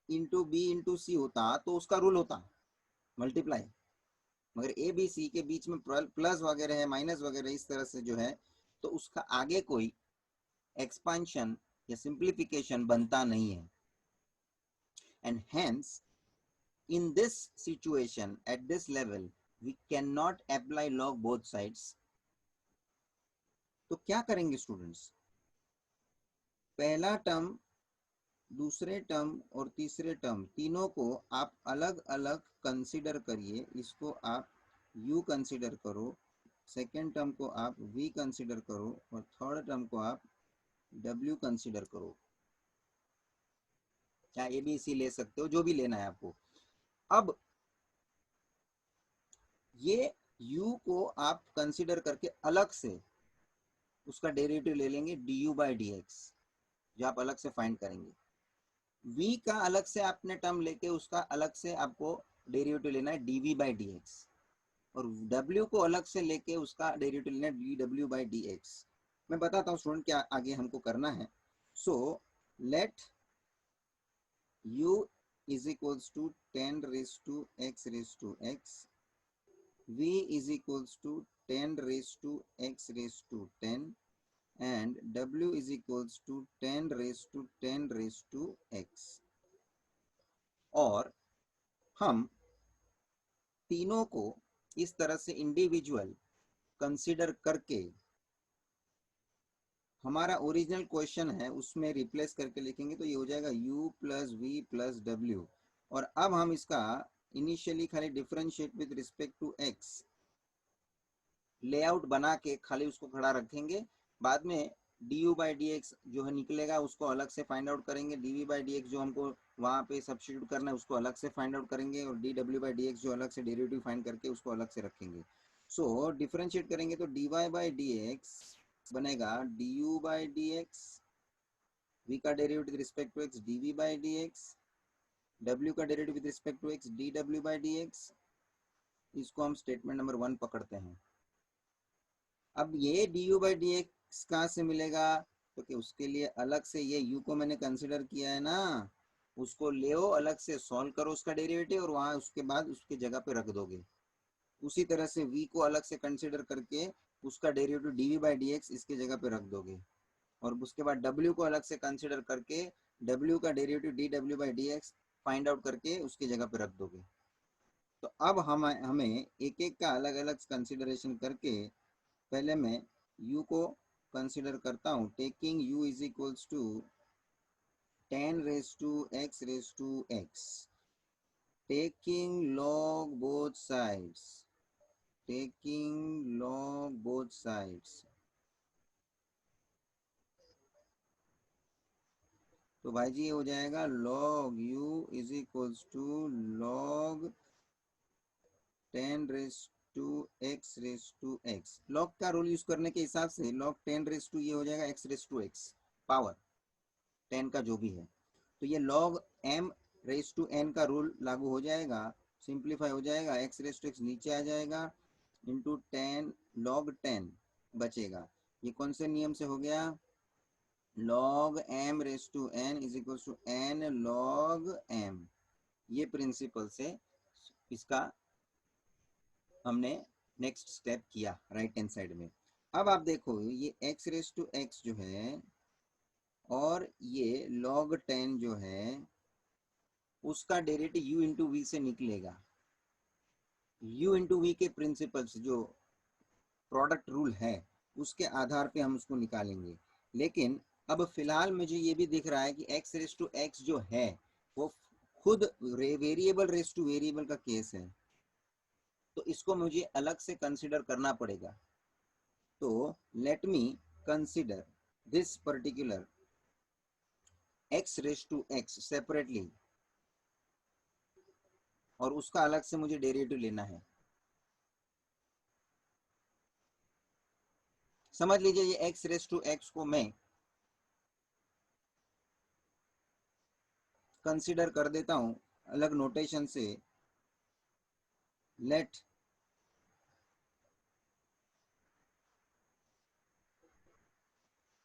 into b into c होता तो उसका रूल होता मल्टीप्लाई, मगर ए बी सी के बीच में प्लस वगैरह है, माइनस वगैरह इस तरह से जो है, तो उसका आगे कोई एक्सपांशन या सिंप्लीफिकेशन बनता नहीं है। And hence in this situation at this level we cannot apply log both sides। तो क्या करेंगे स्टूडेंट्स, पहला टर्म, दूसरे टर्म और तीसरे टर्म तीनों को आप अलग अलग कंसीडर करिए। इसको आप u कंसीडर करो, सेकेंड टर्म को आप v कंसीडर करो, और थर्ड टर्म को आप w कंसीडर करो। क्या ए बी सी ले सकते हो, जो भी लेना है आपको। अब ये u को आप कंसीडर करके अलग से उसका डेरिवेटिव ले लेंगे du बाई डी एक्स, जो आप अलग से फाइंड करेंगे। v का अलग से आपने टर्म लेके उसका अलग से आपको डेरिवेटिव लेना है dv बाई डी एक्स, और w को अलग से लेके उसका डेरिवेटिव लेना है dw बाई डी एक्स। मैं बताता हूँ स्टूडेंट क्या आगे हमको करना है। So let u is equals to 10 raise to x raise to x, v is equals to 10 raise to x raise to 10, and w is equals to 10 raised to 10 raised to x। और हम तीनों को इस तरह से इंडिविजुअल कंसीडर करके हमारा ओरिजिनल क्वेश्चन है उसमें रिप्लेस करके लिखेंगे, तो ये हो जाएगा u प्लस वी प्लस डब्ल्यू। और अब हम इसका इनिशियली खाली differentiate with respect to x layout बना के खाली उसको खड़ा रखेंगे, बाद में du बाई डी एक्स जो है निकलेगा उसको अलग से फाइंड आउट करेंगे, dv बाई डी एक्स जो हमको वहाँ पे सब्स्टिट्यूट करना है उसको अलग से फाइंड आउट करेंगे, और dw बाई डी एक्स जो अलग से डेरिवेटिव फाइंड करके उसको अलग से रखेंगे। सो डिफरेंशिएट करेंगे तो dy बाई डी एक्स बनेगा du by D x, v का derivative with respect to x dv by D x, w का derivative with respect to x dw by D x. इसको हम स्टेटमेंट नंबर 1 पकड़ते हैं। अब ये du बाई डी एक्स कहाँ से मिलेगा, तो कि उसके लिए अलग से ये u को मैंने कंसिडर किया है ना, उसको ले अलग से सॉल्व करो उसका डेरिवेटिव, और वहां उसके बाद उसके जगह पे रख दोगे। उसी तरह से v को अलग से कंसिडर करके उसका derivative dv by D x इसके जगह पे रख दोगे, और उसके बाद w को अलग से कंसिडर करके w का derivative dw by D x find out करके उसके जगह पे रख दोगे। तो अब हमें एक एक का अलग अलग कंसिडरेशन करके पहले मैं u को कंसिडर करता हूँ, taking u is equals to 10 raise to x raise to x, taking log both sides, taking log both sides। तो भाई जी ये हो जाएगा log u is equals to log 10 raise to x raise to x। log का रूल यूज करने के हिसाब से log 10 रेस टू ये हो जाएगा x raise to x power 10 का जो भी है, तो ये log m raise to n का रूल लागू हो जाएगा, सिंप्लीफाई हो जाएगा, x रेस टू x नीचे आ जाएगा, इंटू 10 log 10 बचेगा। ये कौन से नियम से हो गया, log m raise to n is equal to n log m। ये प्रिंसिपल से इसका हमने नेक्स्ट स्टेप किया राइट हैंड साइड में। अब आप देखो ये x रेस टू x जो है और ये log 10 जो है उसका डेरिवेटिव u इंटू वी से निकलेगा। u इंटू वी के प्रिंसिपल से जो प्रोडक्ट रूल है उसके आधार पे हम उसको निकालेंगे। लेकिन अब फिलहाल मुझे ये भी दिख रहा है कि x रेस टू x जो है वो खुद वेरिएबल रेस टू वेरिएबल का केस है, तो इसको मुझे अलग से कंसिडर करना पड़ेगा। तो let me consider this particular x raise to x separately, और उसका अलग से मुझे डेरिवेटिव लेना है। समझ लीजिए ये एक्स रेस टू एक्स को मैं कंसीडर कर देता हूं अलग नोटेशन से। Let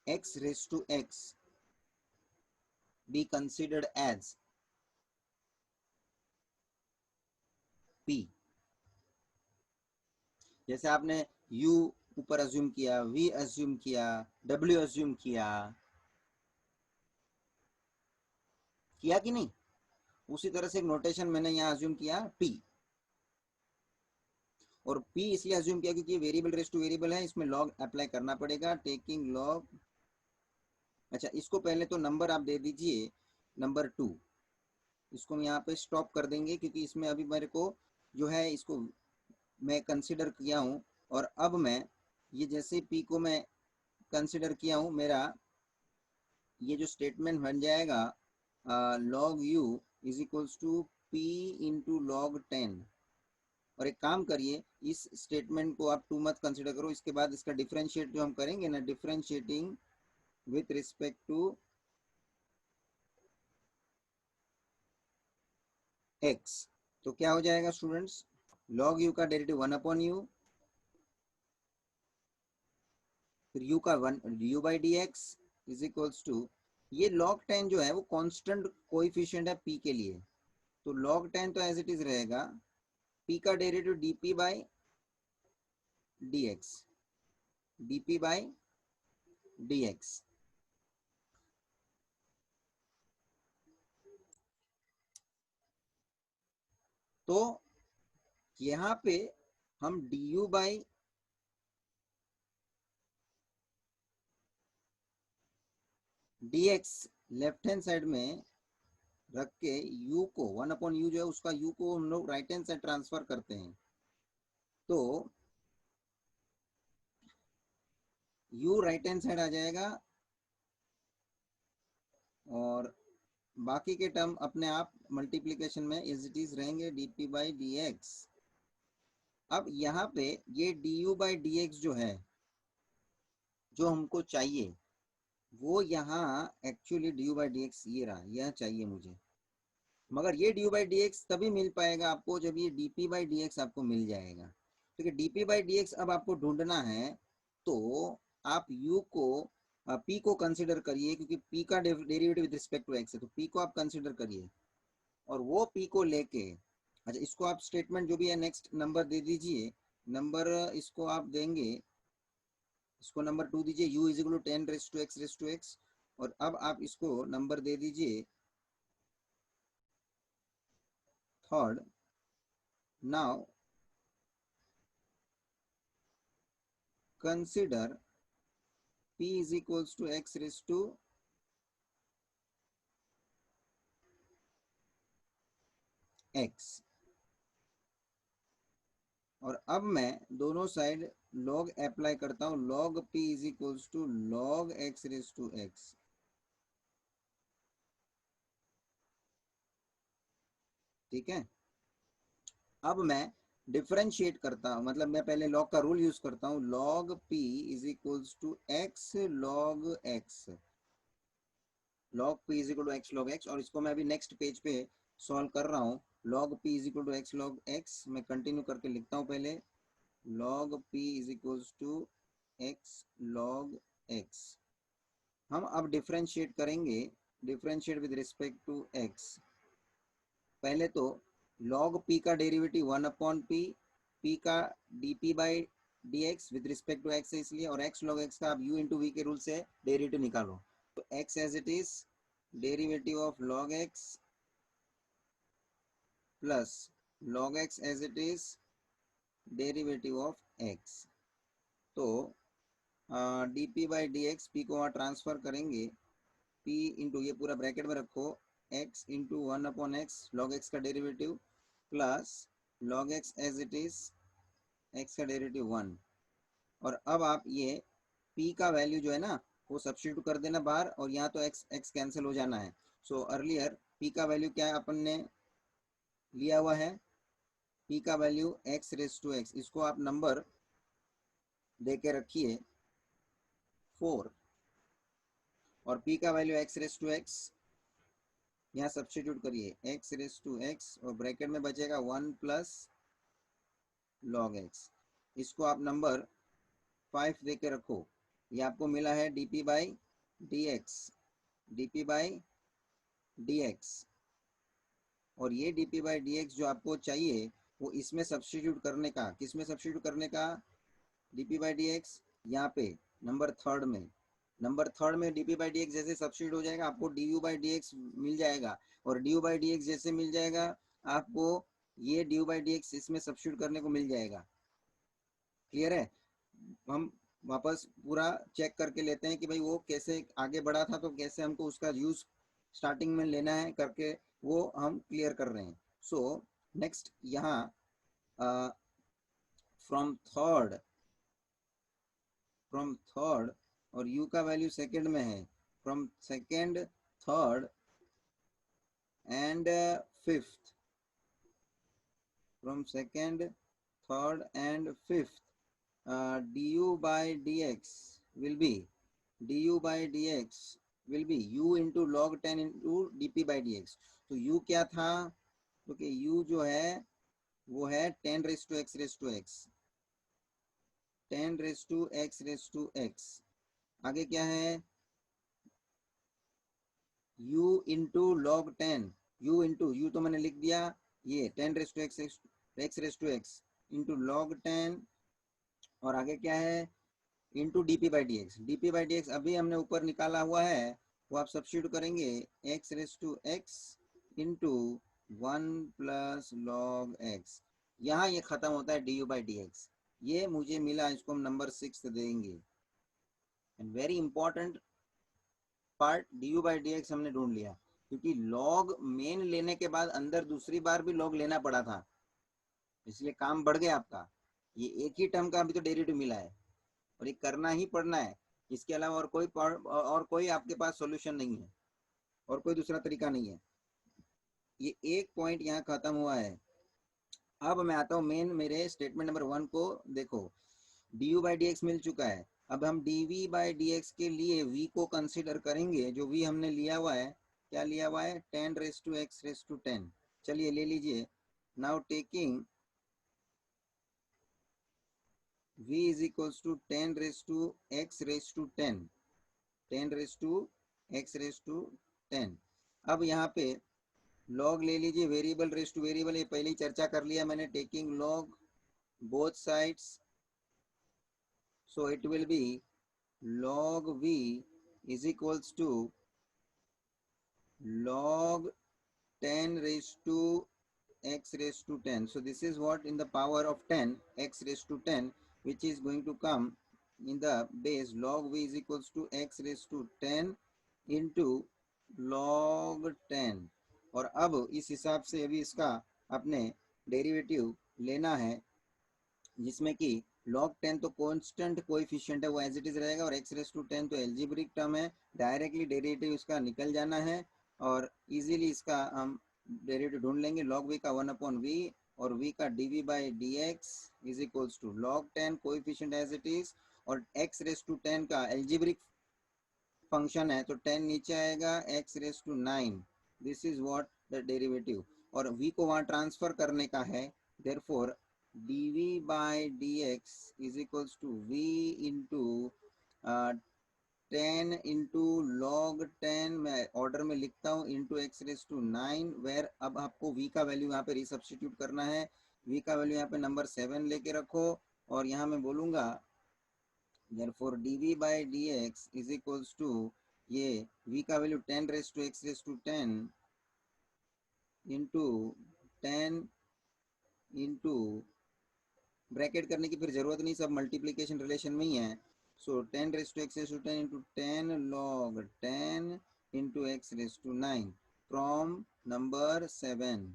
x raised to x be considered as p। जैसे आपने u ऊपर अज्यूम किया, v अज्यूम किया, w अज्यूम किया कि नहीं, उसी तरह से एक नोटेशन मैंने यहाँ अज्यूम किया p। और p इसलिए अज्यूम किया क्योंकि ये वेरिएबल रेस टू वेरिएबल है, इसमें लॉग अप्लाई करना पड़ेगा, टेकिंग लॉग। अच्छा, इसको पहले तो नंबर आप दे दीजिए नंबर 2। इसको हम यहाँ पे स्टॉप कर देंगे क्योंकि इसमें अभी मेरे को जो है इसको मैं कंसिडर किया हूँ। और अब मैं ये जैसे p को मैं कंसिडर किया हूँ, मेरा ये जो स्टेटमेंट बन जाएगा log u is equals to p into log 10। और एक काम करिए, इस स्टेटमेंट को आप 2 मत कंसिडर करो, इसके बाद इसका डिफरेंशिएट जो हम करेंगे ना, differentiating with respect to x, तो क्या हो जाएगा स्टूडेंट्स, लॉग u का डेरिवेटिव 1 अपॉन u, फिर u का 1 u by D x is equals to, ये log 10 जो है वो कांस्टेंट कोएफिशिएंट है p के लिए, तो log 10 तो एज इट इज रहेगा, p का derivative dp by dx, dp by dx। तो यहाँ पे हम du by dx left hand side में रख के u को 1 अपॉन u जो है उसका u को हम लोग राइट हैंड साइड ट्रांसफर करते हैं, तो u राइट हैंड साइड आ जाएगा और बाकी के टर्म अपने आप मल्टीप्लीकेशन में इज इट इज रहेंगे dp बाई dx। अब यहाँ पे ये du बाई dx जो है जो हमको चाहिए वो यहाँ एक्चुअली du बाई dx ये रहा, यह चाहिए मुझे, मगर ये du बाई dx तभी मिल पाएगा आपको जब ये dp बाई dx आपको मिल जाएगा। ठीक है, dp बाई dx अब आपको ढूंढना है, तो आप u को p को कंसिडर करिए क्योंकि p का derivative with respect to x है, तो p को आप कंसिडर करिए और वो p को लेके, अच्छा इसको आप स्टेटमेंट जो भी है नेक्स्ट नंबर दे दीजिए, नंबर इसको आप देंगे, इसको नंबर 2 दीजिए, u is equal to 10 raise to x. और अब आप इसको नंबर दे दीजिए third. Now consider p is equals to x raise to x। और अब मैं दोनों साइड log अप्लाई करता हूँ, log p is equals to log x raise to x। ठीक है, अब मैं डिफरेंशिएट करता हूँ, मतलब मैं पहले लॉग का रूल यूज करता हूँ, log p is equals to x log x, log p is equal to x log x। और इसको मैं अभी नेक्स्ट पेज पे सॉल्व कर रहा हूँ, log p is equal to x log x, मैं कंटिन्यू करके लिखता हूँ पहले, log p is equals to x log x। हम अब डिफरेंशिएट करेंगे, differentiate with respect to x। पहले तो log p का डेरिवेटिव 1 अपॉन p, p का dp by dx with respect to x है इसलिए, और x log x का आप u इंटू v के रूल से डेरिवेटिव निकालो, तो x as it is derivative of log x plus log x as it is derivative of x। तो dp बाई dx, p को वहाँ ट्रांसफर करेंगे, p इंटू ये पूरा ब्रैकेट में रखो, x into 1 upon x log x का derivative plus log x as it is x का डेरिवेटिव 1। और अब आप ये p का वैल्यू जो है ना वो सब्स्टिट्यूट कर देना बाहर, और यहाँ तो एक्स एक्स कैंसिल हो जाना है। सो अर्लियर पी का वैल्यू क्या अपन ने लिया हुआ है, पी का value x raise to x, इसको आप नंबर दे के रखिए 4, और p का value x raise to x यहाँ सब्स्टिट्यूट करिए, x रेस टू एक्स, और ब्रैकेट में बचेगा 1 प्लस लॉग एक्स। इसको आप नंबर 5 दे के रखो। ये आपको मिला है dp by D x, D by D x, और ये dp बाई डी एक्स जो आपको चाहिए वो इसमें सब्स्टिट्यूट करने का, किस में सब्स्टिट्यूट करने का, dp बाई डी एक्स यहाँ पे नंबर थर्ड में, नंबर थर्ड में dp बाई डी एक्स जैसे सब्स्टिट्यूट हो जाएगा आपको du बाई डी एक्स मिल जाएगा, और du बाई डी एक्स जैसे मिल जाएगा आपको ये du बाई डी एक्स इसमें सब्स्टिट्यूट करने को मिल जाएगा। क्लियर है? हम वापस पूरा चेक करके लेते हैं कि भाई वो कैसे आगे बढ़ा था, तो कैसे हमको उसका यूज स्टार्टिंग में लेना है करके वो हम क्लियर कर रहे हैं। सो नेक्स्ट यहाँ फ्रॉम थर्ड और u का वैल्यू सेकंड में है, from second third and fifth, from second third and fifth du by dx will be du by dx will be u into log 10 into dp by dx। तो u क्या था, तो कि u जो है वो है 10 raise to x raise to x, 10 raise to x raise to x। आगे क्या है, u into log 10, u into u तो मैंने लिख दिया, ये 10 raise to x raise to x into log 10, और आगे क्या है into DP by D X, DP by D X अभी हमने ऊपर निकाला हुआ है, वो आप सब्स्टिट्यूट करेंगे x raise to x into 1 plus log x. यहाँ ये खत्म होता है d u by D x, ये मुझे मिला, इसको हम नंबर 6 देंगे। And very important part, d u by D x हमने ढूंढ लिया, क्योंकि लॉग मेन लेने के बाद अंदर दूसरी बार भी लॉग लेना पड़ा था, इसलिए काम बढ़ गया आपका। ये एक ही टर्म का अभी तो डेरिवेटिव मिला है और ये करना ही पड़ना है, इसके अलावा और कोई आपके पास सॉल्यूशन नहीं है, और कोई दूसरा तरीका नहीं है। ये एक पॉइंट यहाँ खत्म हुआ है। अब मैं आता हूँ मेन मेरे स्टेटमेंट नंबर 1 को देखो, d u by D x मिल चुका है, अब हम d v by D x के लिए v को कंसिडर करेंगे, जो v हमने लिया हुआ है, क्या लिया हुआ है 10 raise to x raise to 10, चलिए ले लीजिए। Now taking v is equals to 10 raised to x raised to 10, 10 raised to x raised to 10। अब यहाँ पे log ले लीजिए, वेरिएबल रेस टू वेरिएबल, ये पहले ही चर्चा कर लिया मैंने, taking log both sides, so it will be log v is equals to log 10 raised to x raised to 10, so this is what in the power of 10 x raised to 10, which is going to come in the base log v is equals to x raised to 10 into log 10। और अब इस हिसाब से अभी इसका अपने डेरिवेटिव लेना है, जिसमें कि log 10 तो कांस्टेंट कोएफिशिएंट है, वो एज इट इज रहेगा, और x रेस टू 10 तो एल्जेब्रिक टर्म है, डायरेक्टली डेरिवेटिव इसका निकल जाना है, और इजीली इसका हम डेरिवेटिव ढूंढ लेंगे। log v का 1/v और v का dv by D x is equals to log 10 coefficient as it is, और x रेस टू 10 का एल्जेब्रिक फंक्शन है, तो 10 नीचे आएगा, x raise to 9, this is what the derivative, और v को वहां ट्रांसफर करने का है, therefore dv by D x is equals to v into 10 into log 10, मैं ऑर्डर में लिखता हूँ, into x raise to 9, where अब आपको v का वैल्यू यहाँ पे रिसब्स्टिट्यूट करना है, v का वैल्यू यहाँ पे नंबर 7 लेके रखो, और यहाँ मैं बोलूँगा therefore dv by dx is equals to, ये v का value 10 raise to x raise to 10 into 10 into, bracket करने की फिर जरूरत नहीं, सब मल्टीप्लीकेशन रिलेशन में ही है, so 10 raise to x raise to 10 into 10 log 10 into x raise to 9 from number 7,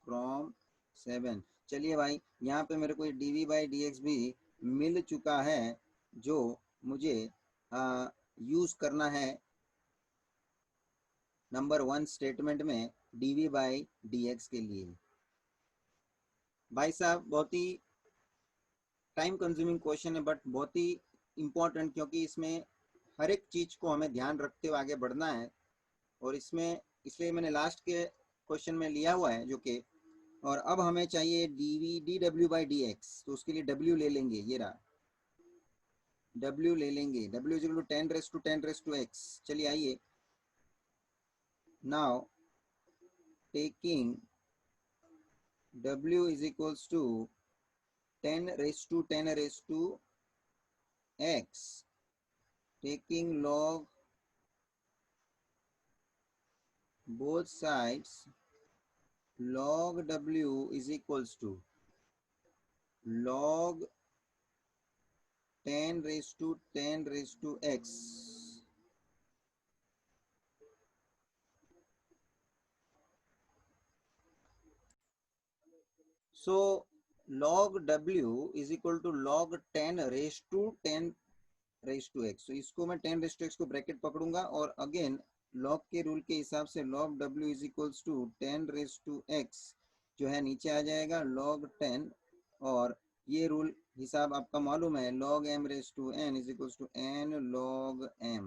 from 7। चलिए भाई यहाँ पे मेरे को dv बाई डी एक्स भी मिल चुका है, जो मुझे यूज करना है नंबर 1 स्टेटमेंट में dv बाई dx के लिए। भाई साहब बहुत ही टाइम कंज्यूमिंग क्वेश्चन है बट बहुत ही इम्पोर्टेंट, क्योंकि इसमें हर एक चीज को हमें ध्यान रखते हुए आगे बढ़ना है। और इसमें इसलिए मैंने लास्ट के क्वेश्चन में लिया हुआ है जो कि, और अब हमें चाहिए डी डब्ल्यू बाई डी एक्स, तो उसके लिए डब्ल्यू ले लेंगे, ये रहा डब्ल्यू ले लेंगे, डब्ल्यू is to 10 raise to x. चलिए आइए, now taking w is equals to 10 raise to x, taking log both sides, log w is equals to log 10 raise to x. So log w is equal to log 10 raise to x. तो इसको मैं 10 रेस टू x को ब्रैकेट पकड़ूंगा और अगेन लॉग के रूल के हिसाब से log w is equals to 10 raise to x जो है नीचे आ जाएगा log 10, और ये रूल हिसाब आपका मालूम है log m raise to n is equals to n log m.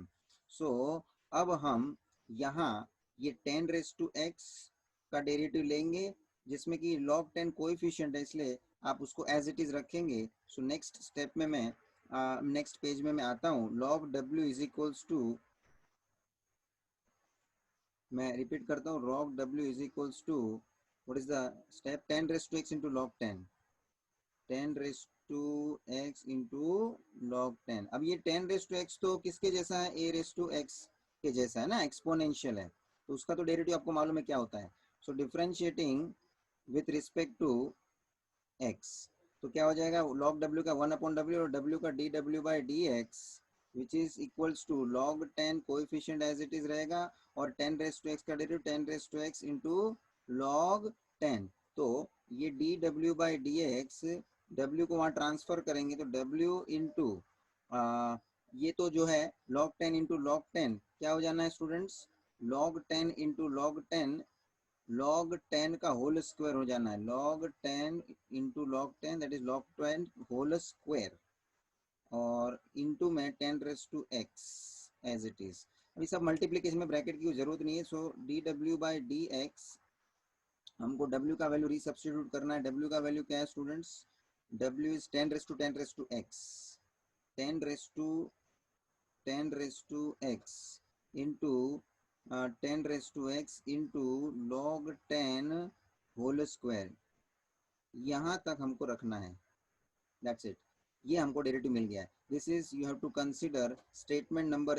So अब हम यहाँ ये 10 रेस टू x का डेरिवेटिव लेंगे जिसमें कि log 10 कोएफिशिएंट है, इसलिए आप उसको एज इट इज रखेंगे. सो नेक्स्ट स्टेप में मैं नेक्स्ट पेज में मैं आता हूँ. log w is equals to, मैं रिपीट करता हूँ, log w is equals to what is the step 10 raise to x into log 10 into log 10. अब ये 10 रेस टू x तो किसके जैसा है, a रेस टू x के जैसा है ना, एक्सपोनेंशियल है, तो उसका तो डेरिवेटिव आपको मालूम है क्या होता है. So differentiating with respect to x, तो क्या हो जाएगा, log w का 1/w और w का dw by dx which is equals to log 10 coefficient as it is रहेगा, और 10 रेस टू x का derivative 10 raise to x into log 10. तो ये dw बाई dx, w को वहाँ ट्रांसफर करेंगे तो w इंटू ये तो जो है log 10 इंटू log 10 क्या हो जाना है students, log 10 into log 10, log 10 का होल स्क्वायर हो जाना है, log 10 into log 10 that is log 10 whole square, और इंटू में 10 raise to x as it is. अभी सब मल्टीप्लीकेशन में ब्रैकेट की जरूरत नहीं है. सो डी डब्ल्यू बाई डी एक्स, हमको w का वैल्यू रीसब्स्टिट्यूट करना है. w का वैल्यू क्या है students, w is 10 raise to x into 10 raise to x into log 10 whole square. यहाँ तक हमको रखना है, दैट्स इट. ये हमको डेरिवेटिव मिल गया है. This is you have to consider statement number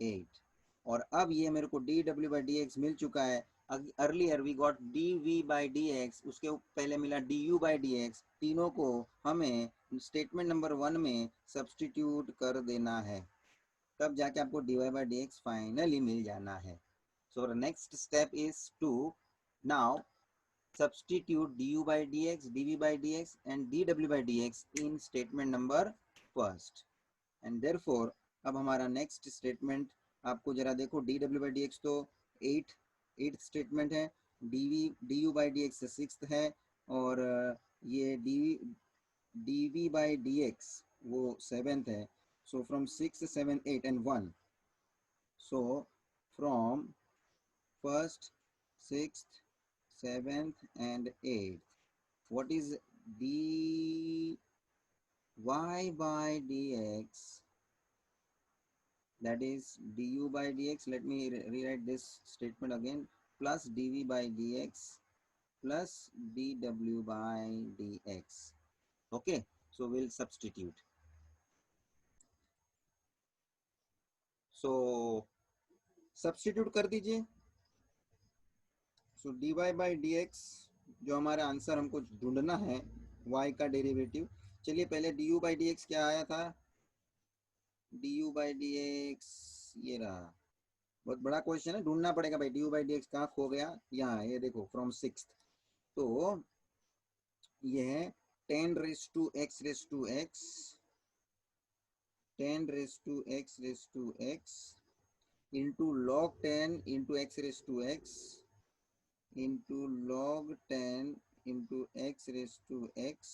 8. और अब ये मेरे को dw बाई dx मिल चुका है. Earlier we got dv by dx, उसके पहले मिला du बाई dx. तीनों को हमें स्टेटमेंट नंबर 1 में सब्सटीट्यूट कर देना है, तब जाके आपको dy बाई dx फाइनली मिल जाना है. So next step is to now substitute du by dx, dv by dx and dw by dx in statement number first. And therefore अब हमारा नेक्स्ट स्टेटमेंट आपको जरा देखो, dw by dx तो 8th स्टेटमेंट है, du by dx 6th है, और ये dv by dx वो 7th है. So from 6, 7, 8 and 1. So from 1st, 6th, 7th and 8th, what is dy by dx, that is du by dx. Let me rewrite this statement again, plus dv by dx plus dw by dx. Okay, so we'll substitute. So substitute कर दीजिए. सो dy बाई dx जो हमारा आंसर हमको ढूंढना है y का डेरिवेटिव. चलिए पहले du बाई dx क्या आया था, du बाई dx ये रहा. बहुत बड़ा क्वेश्चन है, ढूंढना पड़ेगा भाई du बाई dx कहाँ खो गया. यहाँ ये देखो फ्रॉम 6th, तो ये है 10 raise to x 10 raised to x into log 10 into x raised to x into log 10 into x raised to x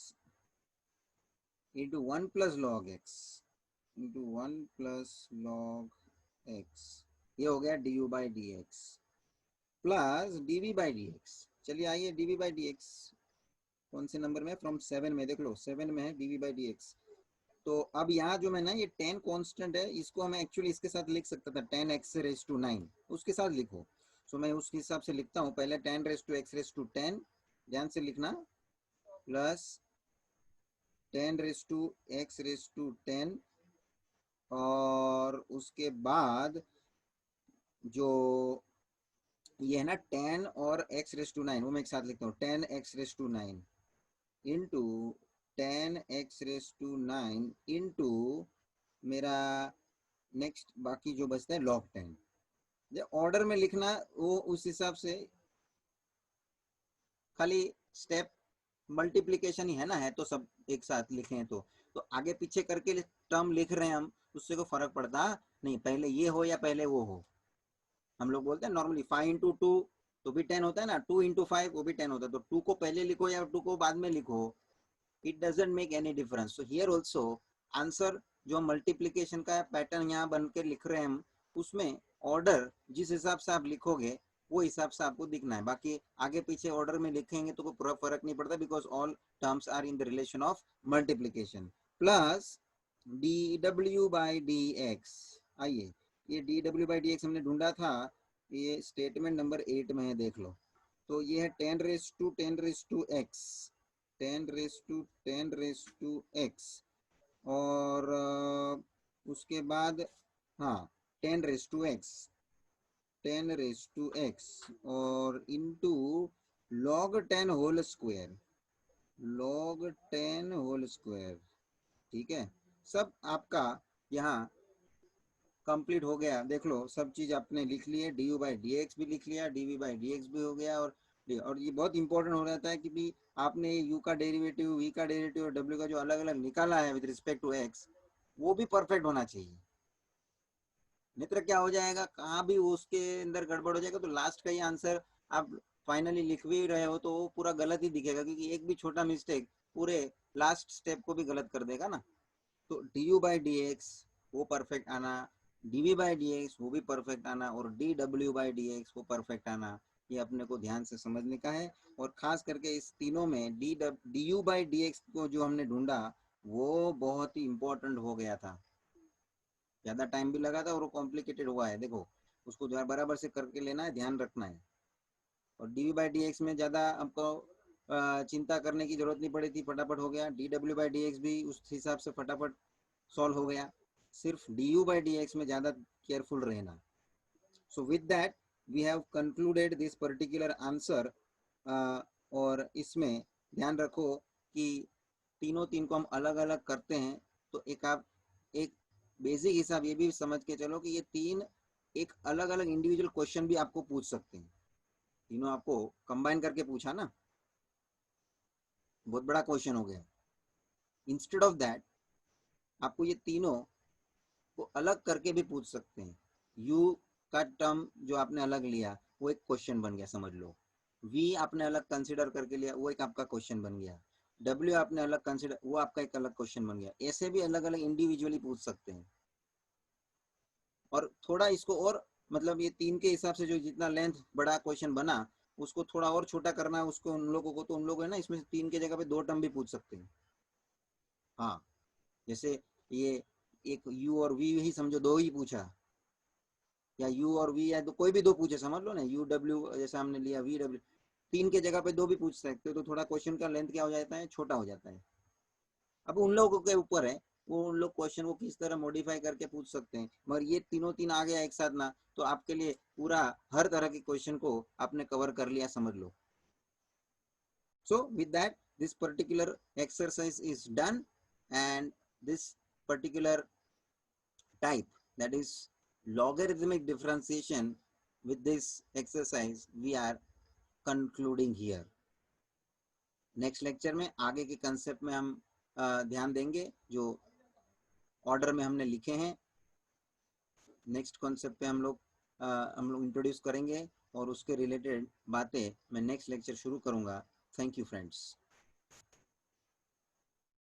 into 1 plus log x into 1 plus log x, ये हो गया du by dx plus dv by dx। चलिए आइए dv by dx कौन से नंबर में, फ्रॉम 7 में, देख लो 7 में है dv by dx। तो अब यहाँ जो मैं ना ये 10 कांस्टेंट है, इसको हमें एक्चुअली इसके साथ लिख सकता था 10x रेज टू 9, उसके साथ लिखो। सो मैं उसके हिसाब से लिखता हूँ, पहले 10 raise to x raise to 10, ध्यान से लिखना, plus 10 raise to x raise to 10, और उसके बाद जो ये है ना 10 और x रेज टू 9, वो मैं एक साथ लिखता हूँ, 10x raise to 9 into 10x raise to 9 into मेरा नेक्स्ट बाकी जो बचता है log 10। ऑर्डर में लिखना वो उस हिसाब से, खाली स्टेप मल्टीप्लिकेशन ही है ना, है तो सब एक साथ लिखें तो आगे पीछे करके टर्म लिख रहे हैं हम, उससे कोई फर्क पड़ता नहीं, पहले ये हो या पहले वो हो। हम लोग बोलते हैं नॉर्मली 5 इंटू 2 तो भी 10 होता है ना, 2 इंटू 5 वो भी 10 होता है, तो 2 को पहले लिखो या 2 को बाद में लिखो, it doesn't make any difference. So here also answer जो मल्टीप्लिकेशन का पैटर्न यहाँ बन के लिख रहे हैं हम, उसमें ऑर्डर जिस हिसाब से आप लिखोगे वो हिसाब से आपको दिखना है, बाकी आगे पीछे ऑर्डर में लिखेंगे तो कोई फर्क नहीं पड़ता, because all terms are in the relation of multiplication. Plus d डब्ल्यू बाई डी एक्स, आइए ये डी डब्ल्यू बाई डी एक्स हमने ढूंढा था, ये स्टेटमेंट नंबर 8 में है, देख लो। तो ये है 10 raise to 10 raise to x, 10 raise to 10 raise to x, और उसके बाद हाँ 10 raise to x, 10 raise to x, और into log 10 whole square, log 10 whole square. ठीक है, सब आपका यहाँ कंप्लीट हो गया, देख लो सब चीज आपने लिख ली है, d u by D x भी लिख लिया, d v by D x भी हो गया, और ये बहुत इंपॉर्टेंट हो जाता है कि भी आपने यू का डेरिवेटिव, वी का डेरिवेटिव और डब्ल्यू का जो अलग अलग निकाला है विद रिस्पेक्ट टू एक्स, वो भी परफेक्ट होना चाहिए। मित्र क्या हो जाएगा, कहाँ भी उसके अंदर गड़बड़ हो जाएगा तो लास्ट का ही आंसर आप फाइनली लिख भी रहे हो तो वो पूरा गलत ही दिखेगा, क्योंकि एक भी छोटा मिस्टेक पूरे लास्ट स्टेप को भी गलत कर देगा ना। तो d u by D x वो परफेक्ट आना, d v by D x वो भी परफेक्ट आना, और डी डब्ल्यू बाई डी एक्स वो परफेक्ट आना, ये अपने को ध्यान से समझने का है। और खास करके इस तीनों में D u by D x को जो हमने ढूंढा वो बहुत ही इंपॉर्टेंट हो गया था, ज़्यादा टाइम भी लगा था और वो कॉम्प्लिकेटेड हुआ है, देखो उसको बराबर से करके लेना है, ध्यान रखना है। और d v by D x में ज़्यादा आपको चिंता करने की जरूरत नहीं पड़ी थी, फटाफट हो गया। डी डब्ल्यू बाई डी एक्स भी उस हिसाब से फटाफट सॉल्व हो गया, सिर्फ d u by D x में ज़्यादा केयरफुल रहना। So with that we have concluded this particular answer. और इसमें ध्यान रखो कि तीनों तीन को हम अलग अलग करते हैं, तो एक बेसिक हिसाब ये भी समझ के चलो कि ये तीन एक अलग अलग इंडिविजुअल क्वेश्चन भी आपको पूछ सकते हैं, तीनों आपको कंबाइन करके पूछा ना, बहुत बड़ा क्वेश्चन हो गया। इंस्टेड ऑफ दैट आपको ये तीनों को अलग करके भी पूछ सकते हैं। यू का टर्म जो आपने अलग लिया वो एक क्वेश्चन बन गया, समझ लो। वी आपने अलग कंसिडर करके लिया, वो एक आपका क्वेश्चन बन गया। डब्ल्यू आपने अलग कंसिडर, वो आपका एक अलग क्वेश्चन बन गया। ऐसे भी अलग अलग इंडिविजुअली पूछ सकते हैं। और थोड़ा इसको और मतलब ये तीन के हिसाब से जो जितना लेंथ बड़ा क्वेश्चन बना उसको थोड़ा और छोटा करना है उसको, उन लोगों को तो उन लोग है ना इसमें तीन के जगह पे दो टर्म भी पूछ सकते हैं। हाँ, जैसे ये एक यू और वी ही समझो, दो ही पूछा, या यू और वी या तो कोई भी दो पूछे, समझ लो ना, यू डब्ल्यू जैसे हमने लिया, वी डब्ल्यू, तीन के जगह पे दो भी पूछ सकते हो, तो थोड़ा क्वेश्चन का लेंथ क्या हो जाता है, छोटा हो जाता है। अब उन लोगों के ऊपर है, वो उन लोग क्वेश्चन को किस तरह मॉडिफाई करके पूछ सकते हैं, मगर ये तीनों तीन आ गया एक साथ ना, तो आपके लिए पूरा हर तरह के क्वेश्चन को आपने कवर कर लिया, समझ लो। So with that this particular exercise is done, and this particular type, that is logarithmic differentiation, with this exercise we are concluding here. Next lecture में आगे के कंसेप्ट में हम ध्यान देंगे, जो ऑर्डर में हमने लिखे हैं। नेक्स्ट कॉन्सेप्ट पे हम लोग इंट्रोड्यूस करेंगे और उसके रिलेटेड बातें मैं नेक्स्ट लेक्चर शुरू करूँगा। Thank you friends.